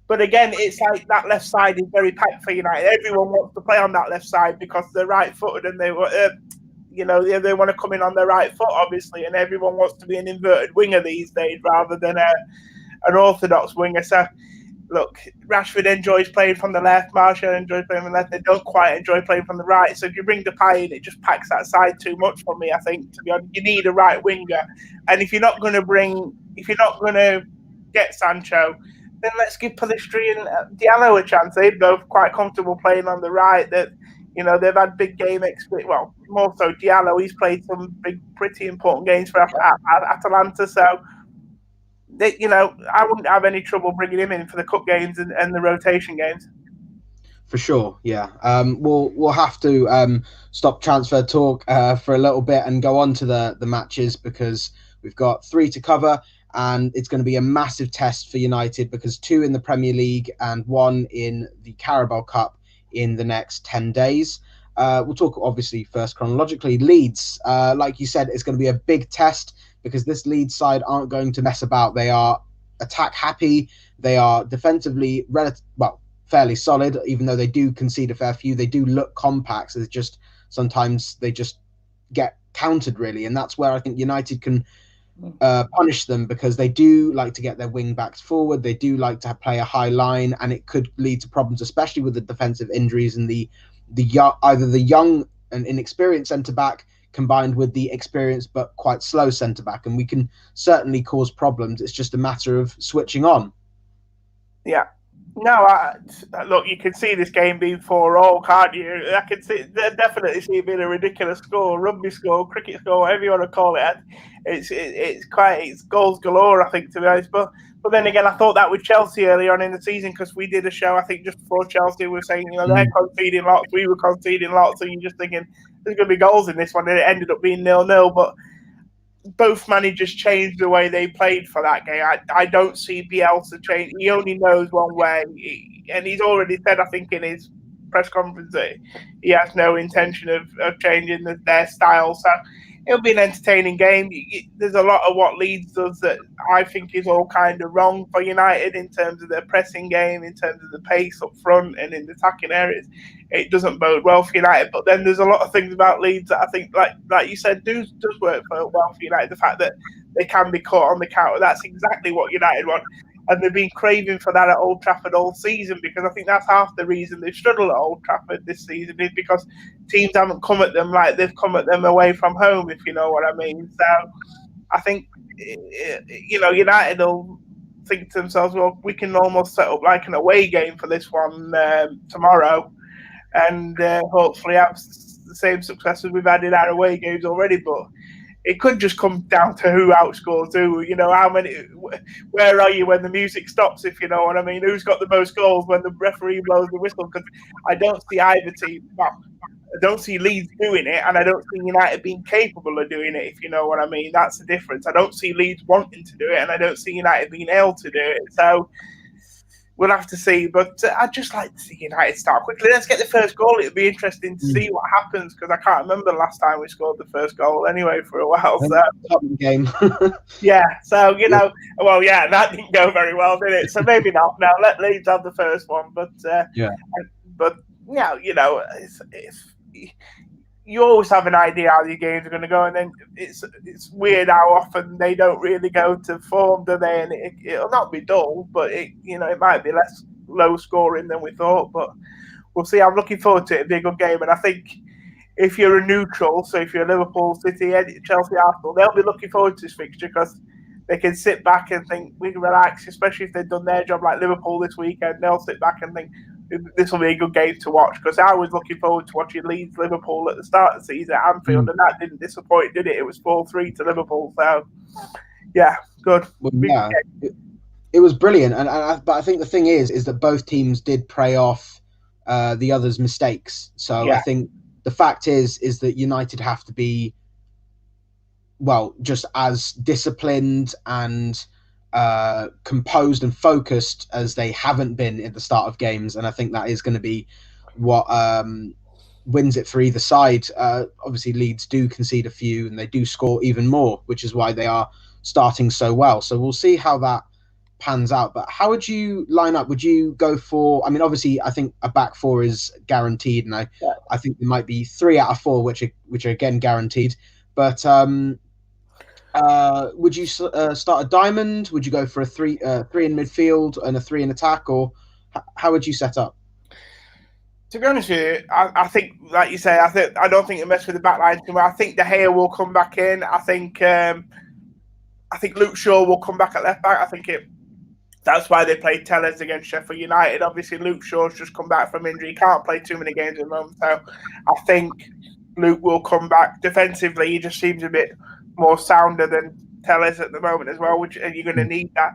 But again, it's like that left side is very packed for United. Everyone wants to play on that left side because they're right-footed and they want to come in on their right foot, obviously, and everyone wants to be an inverted winger these days rather than an orthodox winger. So, look, Rashford enjoys playing from the left, Martial enjoys playing from the left. They don't quite enjoy playing from the right. So if you bring Depay in, it just packs that side too much for me, I think, to be honest. You need a right winger. And if you're not going to get Sancho, then let's give Pellistri and Diallo a chance. They're both quite comfortable playing on the right. That they've had big game experience. Well, more so Diallo. He's played some big, pretty important games for Atalanta. So, I wouldn't have any trouble bringing him in for the cup games and the rotation games. For sure, yeah. We'll have to stop transfer talk for a little bit and go on to the matches, because we've got 3 to cover. And it's going to be a massive test for United, because 2 in the Premier League and 1 in the Carabao Cup in the next 10 days. We'll talk, obviously, first chronologically. Leeds, like you said, is going to be a big test, because this Leeds side aren't going to mess about. They are attack happy. They are defensively fairly solid, even though they do concede a fair few. They do look compact. So sometimes they just get countered, really. And that's where I think United can punish them, because they do like to get their wing backs forward. They do like to play a high line, and it could lead to problems, especially with the defensive injuries and either the young and inexperienced centre back combined with the experienced but quite slow centre back, and we can certainly cause problems. It's just a matter of switching on. Yeah. No, look, you can see this game being 4-4, can't you? I can definitely see it being a ridiculous score, rugby score, cricket score, whatever you want to call it. It's goals galore, I think, to be honest. But then again, I thought that with Chelsea earlier on in the season, because we did a show, I think, just before Chelsea. We were saying, they're conceding lots, we were conceding lots, and you're just thinking there's going to be goals in this one, and it ended up being 0-0. But both managers changed the way they played for that game. I don't see Bielsa change. He only knows one way, and he's already said, I think, in his press conference that he has no intention of changing their style. So it'll be an entertaining game. There's a lot of what Leeds does that I think is all kind of wrong for United in terms of their pressing game, in terms of the pace up front and in the attacking areas. It doesn't bode well for United. But then there's a lot of things about Leeds that I think, like you said, does work well for United. The fact that they can be caught on the counter, that's exactly what United want. And they've been craving for that at Old Trafford all season, because I think that's half the reason they've struggled at Old Trafford this season, is because teams haven't come at them like they've come at them away from home, if you know what I mean. So I think, United will think to themselves, well, we can almost set up like an away game for this one tomorrow, and hopefully have the same success as we've had in our away games already. But it could just come down to who outscores who. How many? Where are you when the music stops? If you know what I mean. Who's got the most goals when the referee blows the whistle? Because I don't see either team. Well, I don't see Leeds doing it, and I don't see United being capable of doing it, if you know what I mean. That's the difference. I don't see Leeds wanting to do it, and I don't see United being able to do it. So we'll have to see. But I'd just like to see United start quickly. Let's get the first goal. It'll be interesting to see what happens, because I can't remember the last time we scored the first goal anyway for a while. So game. Yeah, so, well, yeah, that didn't go very well, did it? So maybe not. No, let Leeds have the first one. But, you always have an idea how your games are going to go, and then it's weird how often they don't really go to form, do they? And it'll not be dull, but it might be less low scoring than we thought. But we'll see. I'm looking forward to it. It'll be a good game, and I think if you're a neutral, so if you're Liverpool, City, Chelsea, Arsenal, they'll be looking forward to this fixture because they can sit back and think we can relax, especially if they've done their job like Liverpool this weekend. They'll sit back and think this will be a good game to watch, because I was looking forward to watching Leeds Liverpool at the start of the season at Anfield, and that didn't disappoint, did it? It was 4-3 to Liverpool. So, yeah, good. Well, yeah, it was brilliant, but I think the thing is that both teams did prey off the other's mistakes. So I think the fact is that United have to be, well, just as disciplined and composed and focused as they haven't been at the start of games, and I think that is going to be what wins it for either side. Obviously, Leeds do concede a few, and they do score even more, which is why they are starting so well. So we'll see how that pans out. But how would you line up? Would you go for? I mean, obviously, I think a back four is guaranteed, and I think there might be 3 out of 4 which are again guaranteed. But would you start a diamond? Would you go for a 3 in midfield and a 3 in attack, or how would you set up? To be honest with you, I think, like you say, I don't think it mess with the back line too much. I think De Gea will come back in. I think Luke Shaw will come back at left back. I think that's why they played Tellez against Sheffield United. Obviously, Luke Shaw's just come back from injury. He can't play too many games at the moment. So I think Luke will come back. Defensively, he just seems a bit more sounder than Tellez at the moment as well, and you're going to need that.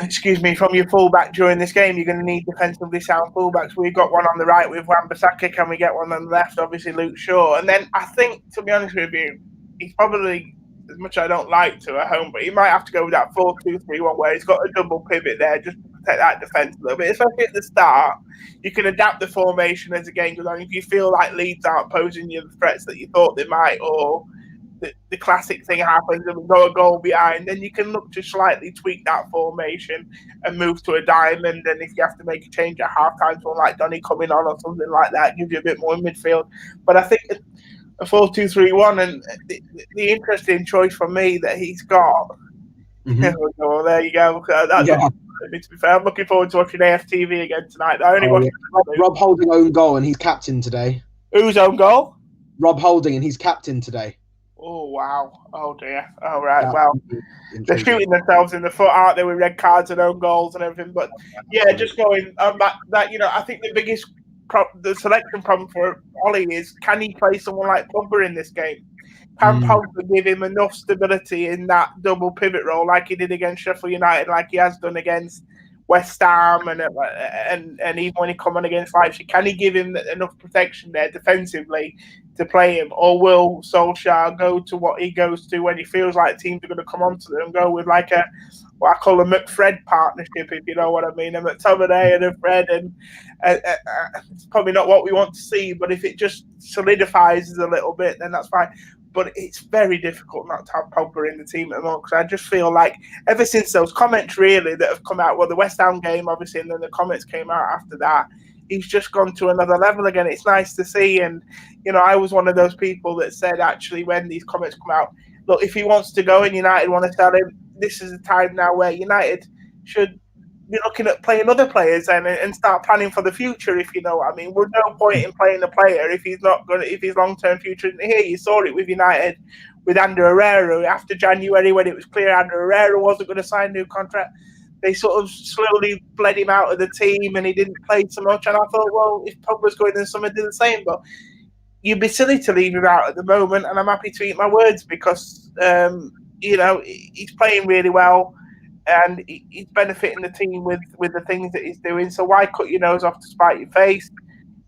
Excuse me, from your fullback during this game. You're going to need defensively sound fullbacks. We've got one on the right with Wan-Bissaka. Can we get one on the left? Obviously, Luke Shaw. And then I think, to be honest with you, he's probably, as much as I don't like to at home, but he might have to go with that 4-2-3-1 where he's got a double pivot there just to protect that defence a little bit. Especially at the start, you can adapt the formation as the game goes on. If you feel like Leeds aren't posing you the threats that you thought they might, or the classic thing happens and we go a goal behind, then you can look to slightly tweak that formation and move to a diamond. And if you have to make a change at half-time, someone like Donny coming on or something like that, gives you a bit more in midfield. But I think a 4-2-3-1, and the interesting choice for me that he's got, well, there you go. To be fair, I'm looking forward to watching AFTV again tonight. I only watched Rob Holding own goal, and he's captain today. Whose own goal? Rob Holding, and he's captain today. Oh, wow. Oh, dear. All right. Well, they're shooting themselves in the foot, aren't they, with red cards and own goals and everything. But, yeah, just going on that, I think the biggest the selection problem for Ollie is, can he play someone like Pogba in this game? Can Pogba give him enough stability in that double pivot role like he did against Sheffield United, like he has done against West Ham and even when he come on against Leipzig? Can he give him enough protection there defensively to play him? Or will Solskjaer go to what he goes to when he feels like teams are going to come onto them and go with like what I call a McFred partnership, if you know what I mean, a McTominay and a Fred, and it's probably not what we want to see, but if it just solidifies a little bit, then that's fine. But it's very difficult not to have Pogba in the team at the moment, because I just feel like ever since those comments really that have come out, well, the West Ham game obviously, and then the comments came out after that, he's just gone to another level again. It's nice to see, and I was one of those people that said actually when these comments come out, look, if he wants to go and United want to sell him, this is a time now where United should be looking at playing other players and start planning for the future, if you know what I mean. There's no point in playing a player if his long-term future isn't here. You saw it with United with Ander Herrera after January, when it was clear Ander Herrera wasn't going to sign a new contract. They sort of slowly bled him out of the team and he didn't play so much. And I thought, well, if Pogba's going, then someone did the same. But you'd be silly to leave him out at the moment, and I'm happy to eat my words because he's playing really well and he's benefiting the team with the things that he's doing. So why cut your nose off to spite your face?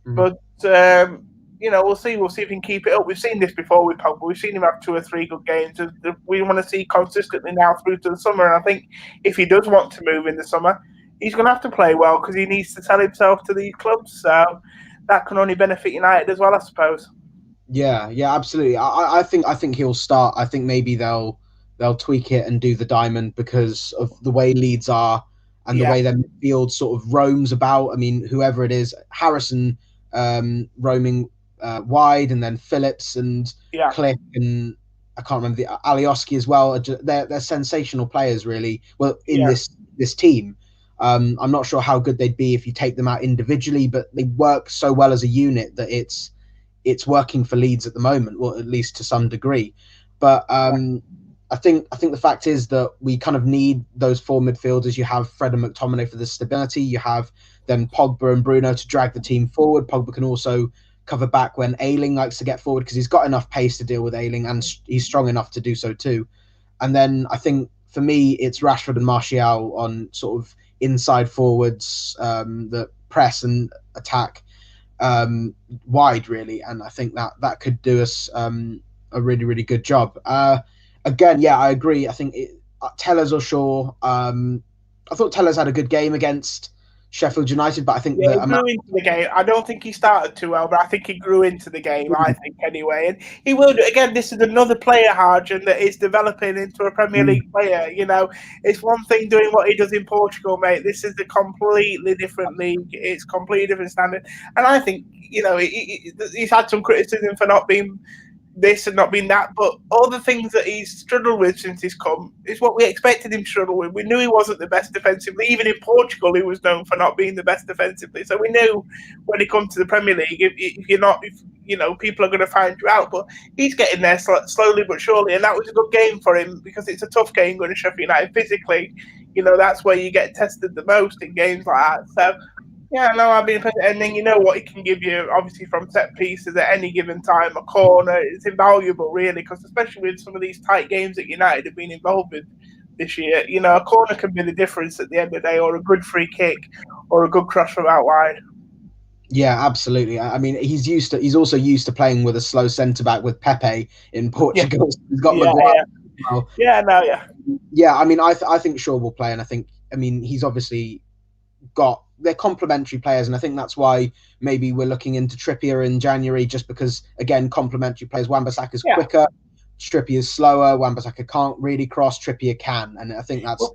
But we'll see. We'll see if he can keep it up. We've seen this before with Pogba. We've seen him have 2 or 3 good games. We want to see consistently now through to the summer. And I think if he does want to move in the summer, he's going to have to play well because he needs to sell himself to these clubs. So that can only benefit United as well, I suppose. Yeah, absolutely. I think he'll start. I think maybe they'll tweak it and do the diamond because of the way Leeds are and the way their midfield sort of roams about. I mean, whoever it is, Harrison roaming wide, and then Phillips and Click, and I can't remember the Alioski as well. They're sensational players, really. Well, in this team, I'm not sure how good they'd be if you take them out individually, but they work so well as a unit that it's working for Leeds at the moment, or at least to some degree. But I think the fact is that we kind of need those 4 midfielders. You have Fred and McTominay for the stability. You have then Pogba and Bruno to drag the team forward. Pogba can also cover back when Ayling likes to get forward because he's got enough pace to deal with Ayling and he's strong enough to do so too. And then I think for me, it's Rashford and Martial on sort of inside forwards that press and attack wide, really. And I think that could do us a really, really good job. Again, I agree. I think Tellers or Shaw. I thought Tellers had a good game against Sheffield United, but I think he grew into the game. I don't think he started too well, but I think he grew into the game. I think anyway, and he will. Again, this is another player, Harjan, that is developing into a Premier League player. It's one thing doing what he does in Portugal, mate. This is a completely different league. It's completely different standard, and I think he's had some criticism for not being this and not being that, but all the things that he's struggled with since he's come is what we expected him to struggle with. We knew he wasn't the best defensively. Even in Portugal, he was known for not being the best defensively. So we knew when he comes to the Premier League, if you're not, people are going to find you out. But he's getting there slowly but surely, and that was a good game for him because it's a tough game going to Sheffield United physically. That's where you get tested the most in games like that. So. Yeah, no, I've been, and then you know what it can give you, obviously from set pieces at any given time, a corner. It's invaluable, really, because especially with some of these tight games that United have been involved with this year, a corner can be the difference at the end of the day, or a good free kick, or a good cross from out wide. Yeah, absolutely. I mean, he's also used to playing with a slow centre back with Pepe in Portugal. Yeah. He's got Maguire. Well. Yeah, I mean, I think Shaw will play, and I mean, he's obviously they're complementary players, and I think that's why maybe we're looking into Trippier in January, just because, again, complementary players. Wan-Bissaka's quicker, Trippier's slower, Wan-Bissaka can't really cross, Trippier can, and I think that's...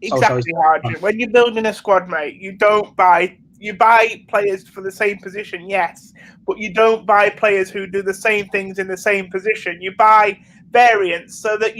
Exactly, Harjan. When you're building a squad, mate, you buy players for the same position, yes, but you don't buy players who do the same things in the same position. You buy variants so that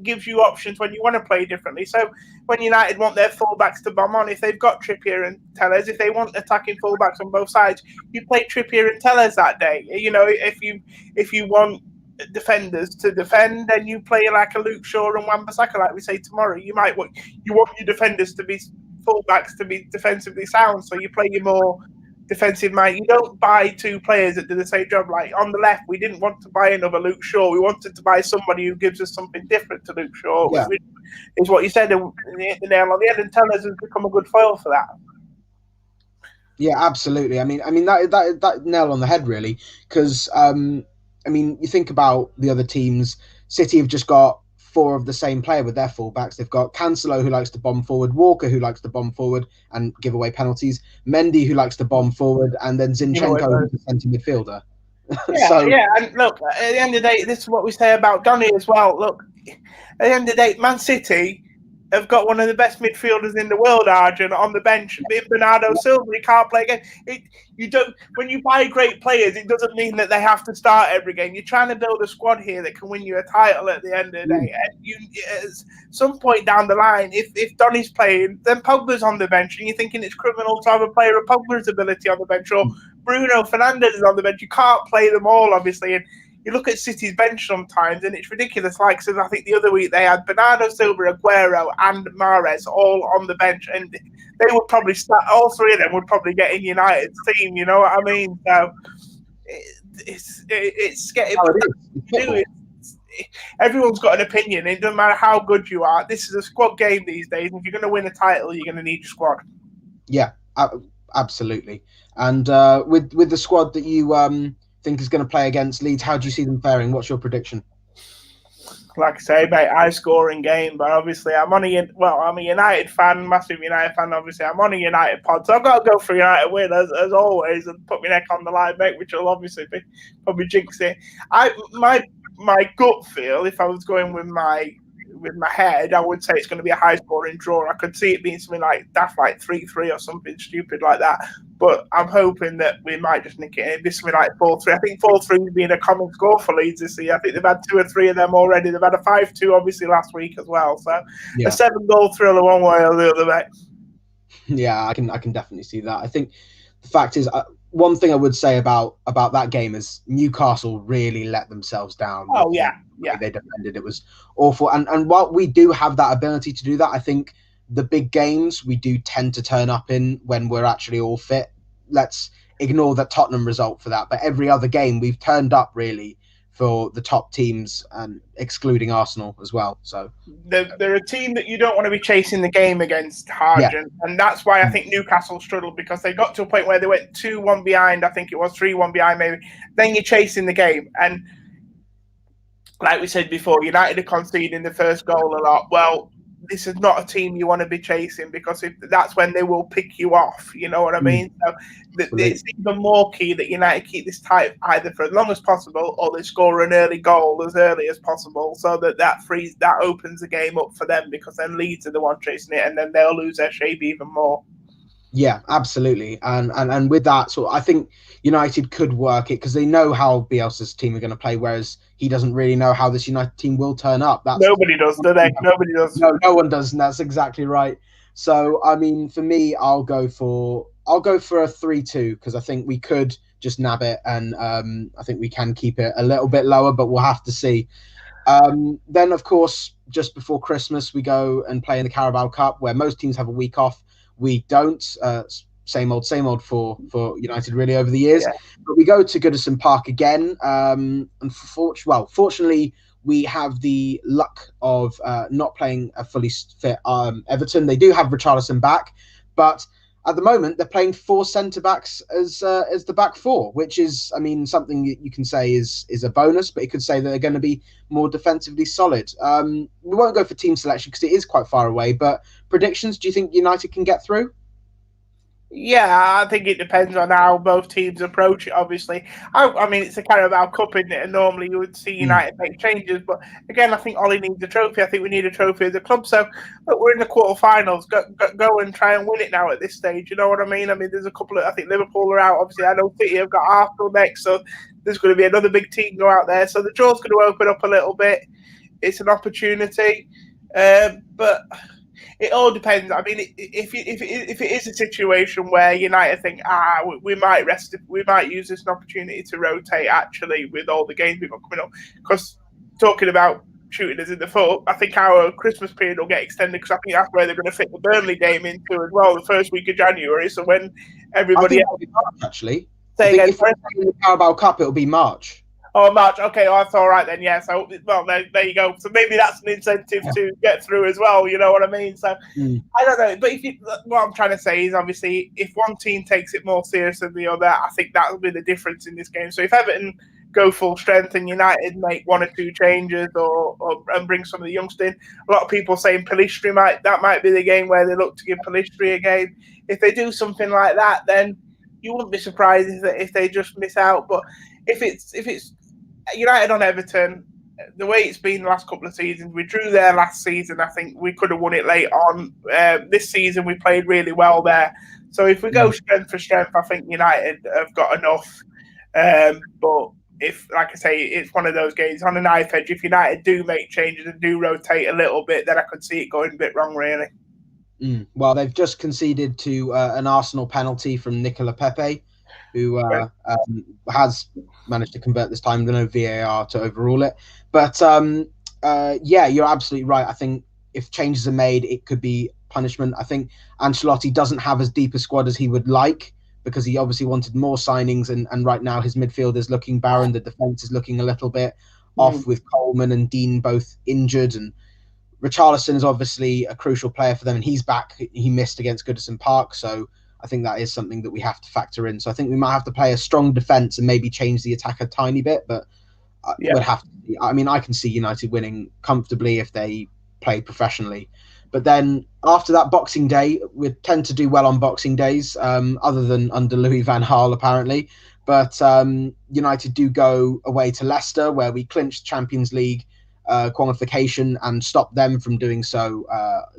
gives you options when you want to play differently. So when United want their fullbacks to bomb on, if they've got Trippier and Tellers, if they want attacking fullbacks on both sides, you play Trippier and Tellers that day. If you want defenders to defend, then you play like a Luke Shaw and Wan-Bissaka, like we say tomorrow. You want your defenders to be fullbacks to be defensively sound, so you play your more defensive mind. You don't buy 2 players that do the same job. Like on the left, we didn't want to buy another Luke Shaw. We wanted to buy somebody who gives us something different to Luke Shaw, which is what you said, and hit the nail on the head. And Tellers has become a good foil for that. Yeah, absolutely. I mean that nail on the head, really, because I mean, you think about the other teams. City have just got 4 of the same player with their fullbacks. They've got Cancelo, who likes to bomb forward, Walker, who likes to bomb forward and give away penalties, Mendy, who likes to bomb forward, and then Zinchenko, who's a centre midfielder. And look, at the end of the day, this is what we say about Donny as well. Look, at the end of the day, Man City have got one of the best midfielders in the world, Arjun, on the bench. Bernardo Silva, he can't play again. When you buy great players, it doesn't mean that they have to start every game. You're trying to build a squad here that can win you a title at the end of the day. And at some point down the line, if Donny's playing, then Pogba's on the bench, and you're thinking it's criminal to have a player of Pogba's ability on the bench, or Bruno Fernandes is on the bench. You can't play them all, obviously, and you look at City's bench sometimes, and it's ridiculous. Like, so I think the other week they had Bernardo Silva, Aguero, and Mahrez all on the bench, and they would probably start. All 3 of them would probably get in United's team. You know what I mean? So it's getting. Everyone's got an opinion. It doesn't matter how good you are. This is a squad game these days. If you're going to win a title, you're going to need your squad. Yeah, absolutely. And with the squad that you think is going to play against Leeds, how do you see them faring? What's your prediction? Like I say, mate, high-scoring game, but obviously I'm a United fan, massive United fan, obviously. I'm on a United pod, so I've got to go for United win, as always, and put my neck on the line, mate, which will obviously probably jinx it. My gut feel, if I was going with my head, I would say it's going to be a high-scoring draw. I could see it being something like 3-3 or something stupid like that. But I'm hoping that we might just nick it in. This will be like 4-3. I think 4-3 has been a common score for Leeds this year. I think they've had 2 or 3 of them already. They've had a 5-2 obviously last week as well. So a 7-goal thriller one way or the other, mate. Yeah, I can definitely see that. I think the fact is, one thing I would say about that game is Newcastle really let themselves down. Oh yeah. They defended. It was awful. And while we do have that ability to do that, I think the big games we do tend to turn up in when we're actually all fit. Let's ignore that Tottenham result for that. But every other game we've turned up really for the top teams, and excluding Arsenal as well. So they're a team that you don't want to be chasing the game against hard. Yeah. And that's why I think Newcastle struggled, because they got to a point where they went 2-1 behind. I think it was 3-1 behind maybe. Then you're chasing the game. And like we said before, United are conceding the first goal a lot. Well, this is not a team you want to be chasing, because that's when they will pick you off. You know what I mean? So it's even more key that United keep this tight either for as long as possible, or they score an early goal as early as possible, so that opens the game up for them, because then Leeds are the one chasing it, and then they'll lose their shape even more. Yeah, absolutely. And with that, so I think United could work it, because they know how Bielsa's team are going to play, whereas he doesn't really know how this United team will turn up. Nobody does, do they? Nobody does. No one does, and that's exactly right. So, I mean, for me, I'll go for a 3-2, because I think we could just nab it, and I think we can keep it a little bit lower, but we'll have to see. Then, of course, just before Christmas, we go and play in the Carabao Cup, where most teams have a week off. We don't. Same old for United really over the years. Yeah. But we go to Goodison Park again. Fortunately, we have the luck of not playing a fully fit Everton. They do have Richarlison back, but at the moment they're playing 4 centre-backs as the back 4, which is, I mean, something you can say is a bonus, but you could say that they're going to be more defensively solid. We won't go for team selection because it is quite far away, but predictions, do you think United can get through? Yeah, I think it depends on how both teams approach it, obviously. I mean, it's a Carabao Cup, isn't it? And normally you would see United make changes. But again, I think Ollie needs a trophy. I think we need a trophy as a club. So look, we're in the quarterfinals. Go and try and win it now at this stage. You know what I mean? I mean, there's a couple of, I think Liverpool are out. Obviously, I know City have got Arsenal next. So there's going to be another big team go out there. So the draw's going to open up a little bit. It's an opportunity. But it all depends. I mean, if it is a situation where United think, we might use this an opportunity to rotate, actually, with all the games we've got coming up. Because talking about shooting us in the foot, I think our Christmas period will get extended, because I think that's where they're going to fit the Burnley game into as well, the first week of January. So when everybody else, March, actually, if we're in the Carabao Cup, it'll be March. Oh, March. Okay, that's all right then. Yeah. So, well, there you go. So maybe that's an incentive to get through as well. You know what I mean? So I don't know. But what I'm trying to say is, obviously, if one team takes it more serious than the other, I think that will be the difference in this game. So if Everton go full strength and United make 1 or 2 changes and bring some of the youngsters in, a lot of people saying Pellistri might be the game where they look to give Pellistri a game. If they do something like that, then you wouldn't be surprised if they just miss out. But if it's United on Everton, the way it's been the last couple of seasons, we drew there last season. I think we could have won it late on. This season, we played really well there. So if we go strength for strength, I think United have got enough. But if, like I say, it's one of those games on a knife edge, if United do make changes and do rotate a little bit, then I could see it going a bit wrong, really. Well, they've just conceded to an Arsenal penalty from Nicola Pepe, who has managed to convert this time. There's no VAR to overrule it. But, you're absolutely right. I think if changes are made, it could be punishment. I think Ancelotti doesn't have as deep a squad as he would like, because he obviously wanted more signings, and right now his midfield is looking barren. The defence is looking a little bit off with Coleman and Dean both injured, and Richarlison is obviously a crucial player for them, and he's back. He missed against Goodison Park, so I think that is something that we have to factor in. So I think we might have to play a strong defence and maybe change the attack a tiny bit, but would have to. I mean, I can see United winning comfortably if they play professionally. But then after that Boxing Day, we tend to do well on Boxing Days, other than under Louis van Gaal, apparently. But United do go away to Leicester, where we clinched Champions League qualification and stopped them from doing so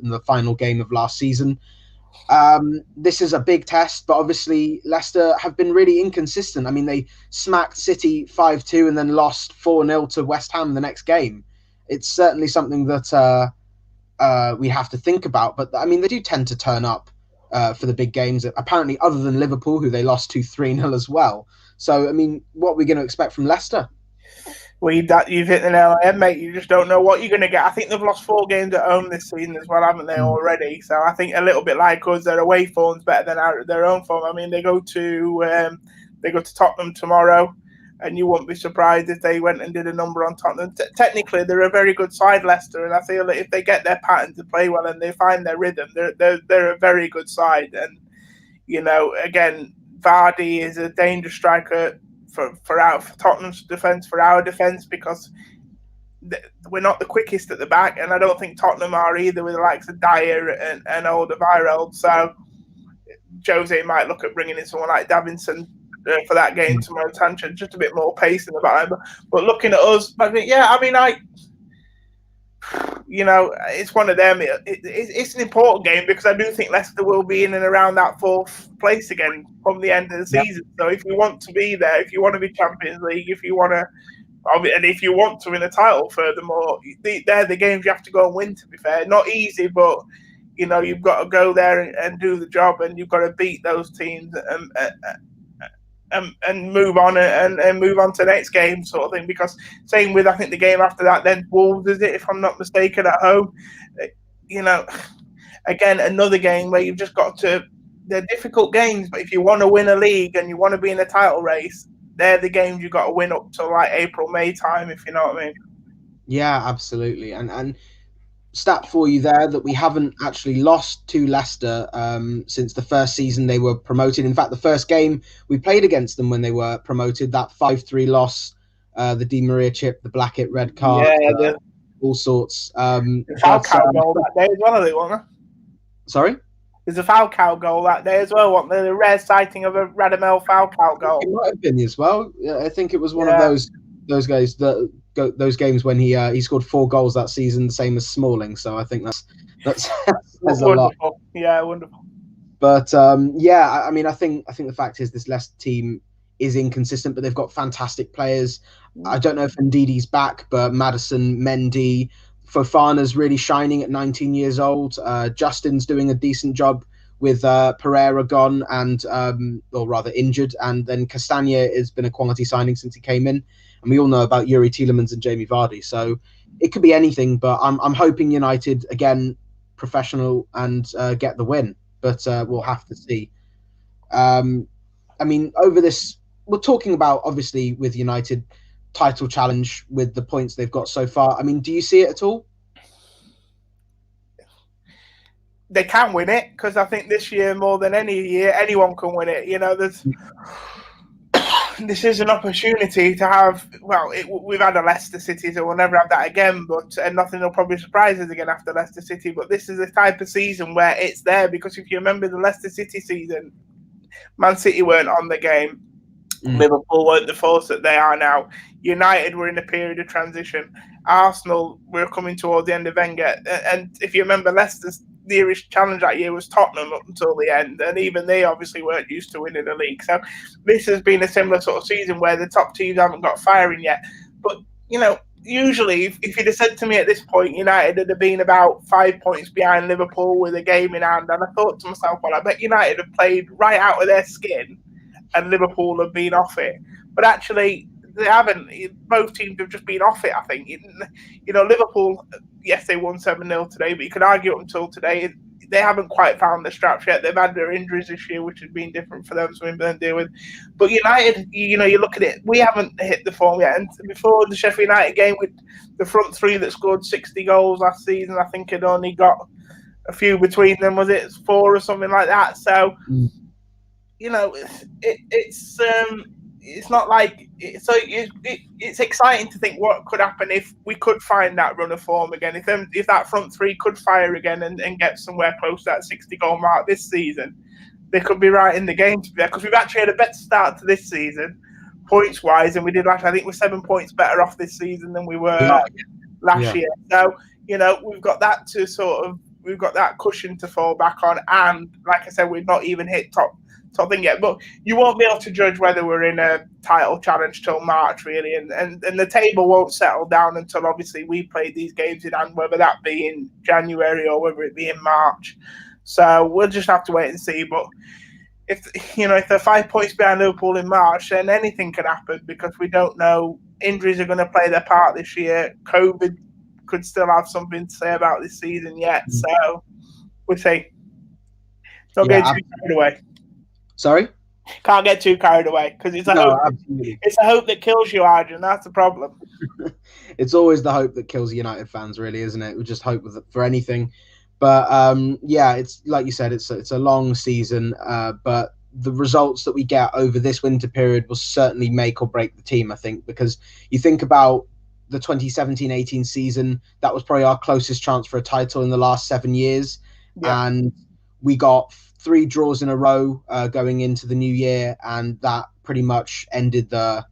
in the final game of last season. This is a big test, but obviously Leicester have been really inconsistent. I mean, they smacked City 5-2 and then lost 4-0 to West Ham the next game. It's certainly something that we have to think about. But, I mean, they do tend to turn up for the big games, apparently, other than Liverpool, who they lost to 3-0 as well. So, I mean, what are we going to expect from Leicester? Well, you've hit the nail on the head, mate. You just don't know what you're going to get. I think they've lost 4 games at home this season as well, haven't they, already? So I think a little bit like us, their away form's better than their own form. I mean, they go to Tottenham tomorrow, and you wouldn't be surprised if they went and did a number on Tottenham. Technically, they're a very good side, Leicester, and I feel that if they get their pattern to play well and they find their rhythm, they're a very good side. And, you know, again, Vardy is a dangerous striker for Tottenham's defence, for our defence, because we're not the quickest at the back, and I don't think Tottenham are either, with the likes of Dyer and Alderweireld. So Jose might look at bringing in someone like Davinson for that game tomorrow, Sanchez, just a bit more pace in the back. But looking at us, it's one of them. It's an important game because I do think Leicester will be in and around that 4th place again from the end of the season. So if you want to be there, if you want to be Champions League, if you want to win a title, furthermore, they're the games you have to go and win, to be fair. Not easy, but, you know, you've got to go there and do the job, and you've got to beat those teams and move on and move on to the next game, sort of thing. Because same with, I think, the game after that, then Wolves, is it, if I'm not mistaken, at home. You know, again, another game where you've just got to. They're difficult games, but if you want to win a league and you want to be in a title race, they're the games you've got to win up to like April, May time, if you know what I mean. Yeah, absolutely. And stat for you there that we haven't actually lost to Leicester since the first season they were promoted. In fact, the first game we played against them when they were promoted, that 5-3 loss, the Di Maria chip, the Blackett red card, all sorts. The Falcao goal that day as well, I think, wasn't there? Sorry? There's a Falcao goal that day as well, wasn't there? The rare sighting of a Radamel Falcao goal. It might have been as well. Yeah, I think it was one of those guys that those games when he scored 4 goals that season, the same as Smalling. So I think that's a lot. Yeah, wonderful. But I mean, I think the fact is this Leicester team is inconsistent, but they've got fantastic players. I don't know if Ndidi's back, but Maddison, Mendy, Fofana's really shining at 19 years old. Justin's doing a decent job with Pereira gone and or rather injured, and then Castagne has been a quality signing since he came in. And we all know about Yuri Tielemans and Jamie Vardy, so it could be anything. But I'm hoping United again, professional, and get the win. But we'll have to see. I mean, over this, we're talking about obviously with United title challenge with the points they've got so far. I mean, do you see it at all? They can win it, because I think this year more than any year, anyone can win it. You know, this is an opportunity to have. Well, we've had a Leicester City, so we'll never have that again. But nothing will probably surprise us again after Leicester City. But this is the type of season where it's there, because if you remember the Leicester City season, Man City weren't on the game. Liverpool weren't the force that they are now. United were in a period of transition. Arsenal were coming towards the end of Wenger. And if you remember, Leicester's nearest challenge that year was Tottenham up until the end. And even they obviously weren't used to winning the league. So this has been a similar sort of season where the top teams haven't got firing yet. But, you know, usually if you'd have said to me at this point, United would have been about 5 points behind Liverpool with a game in hand. And I thought to myself, well, I bet United have played right out of their skin and Liverpool have been off it. But actually, they haven't. Both teams have just been off it, I think. You know, Liverpool, yes, they won 7-0 today, but you could argue up until today, they haven't quite found the straps yet. They've had their injuries this year, which has been different for them, so we've been deal with. But United, you look at it, we haven't hit the form yet. And before the Sheffield United game, with the front three that scored 60 goals last season, I think had only got a few between them. Was it 4 or something like that? So, it's not like it's exciting to think what could happen if we could find that run of form again. If that front three could fire again and get somewhere close to that 60-goal mark this season, they could be right in the game to be there, because we've actually had a better start to this season points wise than we did last. I think we're 7 points better off this season than we were last year. So we've got that we've got that cushion to fall back on, and like I said, we've not even hit top thing yet. But you won't be able to judge whether we're in a title challenge till March, really, and the table won't settle down until obviously we play these games in hand, whether that be in January or whether it be in March. So we'll just have to wait and see. But if they're 5 points behind Liverpool in March, then anything can happen, because we don't know. Injuries are going to play their part this year. COVID could still have something to say about this season yet. So we'll see. Don't get too carried away. Sorry? Can't get too carried away, because it's a hope that kills you, Arjun. That's the problem. It's always the hope that kills United fans, really, isn't it? We just hope for anything. But it's like you said, it's a long season. But the results that we get over this winter period will certainly make or break the team, I think, because you think about the 2017-18 season, that was probably our closest chance for a title in the last 7 years, and we got 3 draws in a row going into the new year, and that pretty much ended the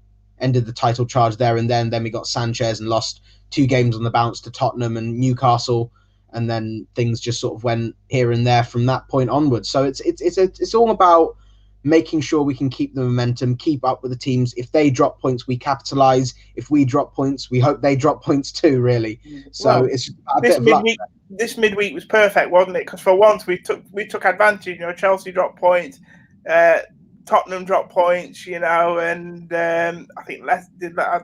title charge there and then. Then we got Sanchez and lost 2 games on the bounce to Tottenham and Newcastle, and then things just sort of went here and there from that point onwards. So it's all about making sure we can keep the momentum, keep up with the teams. If they drop points, we capitalize. If we drop points, we hope they drop points too, really. So it's a bit of luck. This midweek was perfect, wasn't it? Because for once we took advantage. Chelsea dropped points, Tottenham dropped points, and I think Leicester did that.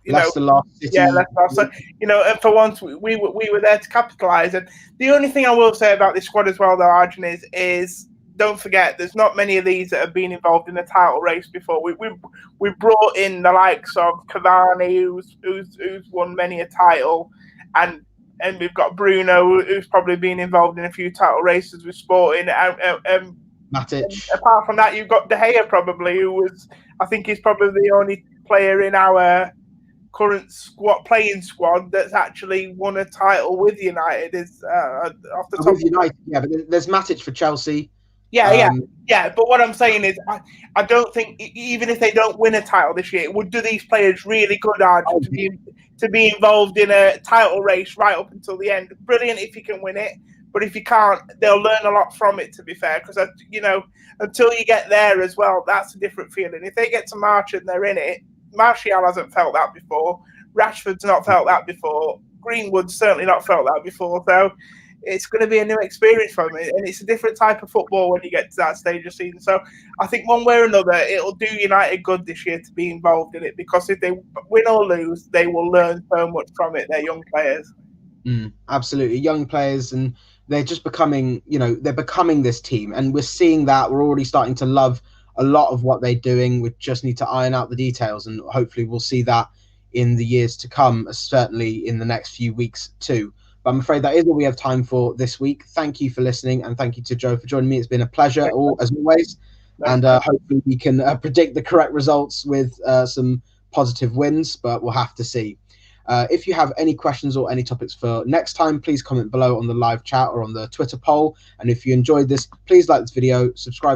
Leicester lost. Yeah, Leicester lost. So, and for once we were there to capitalise. And the only thing I will say about this squad as well, though, Arjun, is don't forget, there's not many of these that have been involved in a title race before. We brought in the likes of Cavani, who's won many a title, and we've got Bruno, who's probably been involved in a few title races with Sporting. Matic. Apart from that, you've got De Gea, probably, I think he's probably the only player in our current playing squad that's actually won a title with United. Is off the top with United, but there's Matic for Chelsea. Yeah. But what I'm saying is, I don't think, even if they don't win a title this year, it would do these players really good, Arjun, to be involved in a title race right up until the end. Brilliant if you can win it, but if you can't, they'll learn a lot from it, to be fair, because, until you get there as well, that's a different feeling. If they get to March and they're in it, Martial hasn't felt that before, Rashford's not felt that before, Greenwood's certainly not felt that before, so it's going to be a new experience for them, and it's a different type of football when you get to that stage of season. So I think one way or another, it'll do United good this year to be involved in it, because if they win or lose, they will learn so much from it. They're young players. Absolutely, young players, and they're just becoming, they're becoming this team, and we're seeing that. We're already starting to love a lot of what they're doing. We just need to iron out the details, and hopefully we'll see that in the years to come, certainly in the next few weeks too. But I'm afraid that is all we have time for this week. Thank you for listening, and thank you to Joe for joining me. It's been a pleasure, as always. And hopefully we can predict the correct results with some positive wins, but we'll have to see. If you have any questions or any topics for next time, please comment below on the live chat or on the Twitter poll. And if you enjoyed this, please like this video, subscribe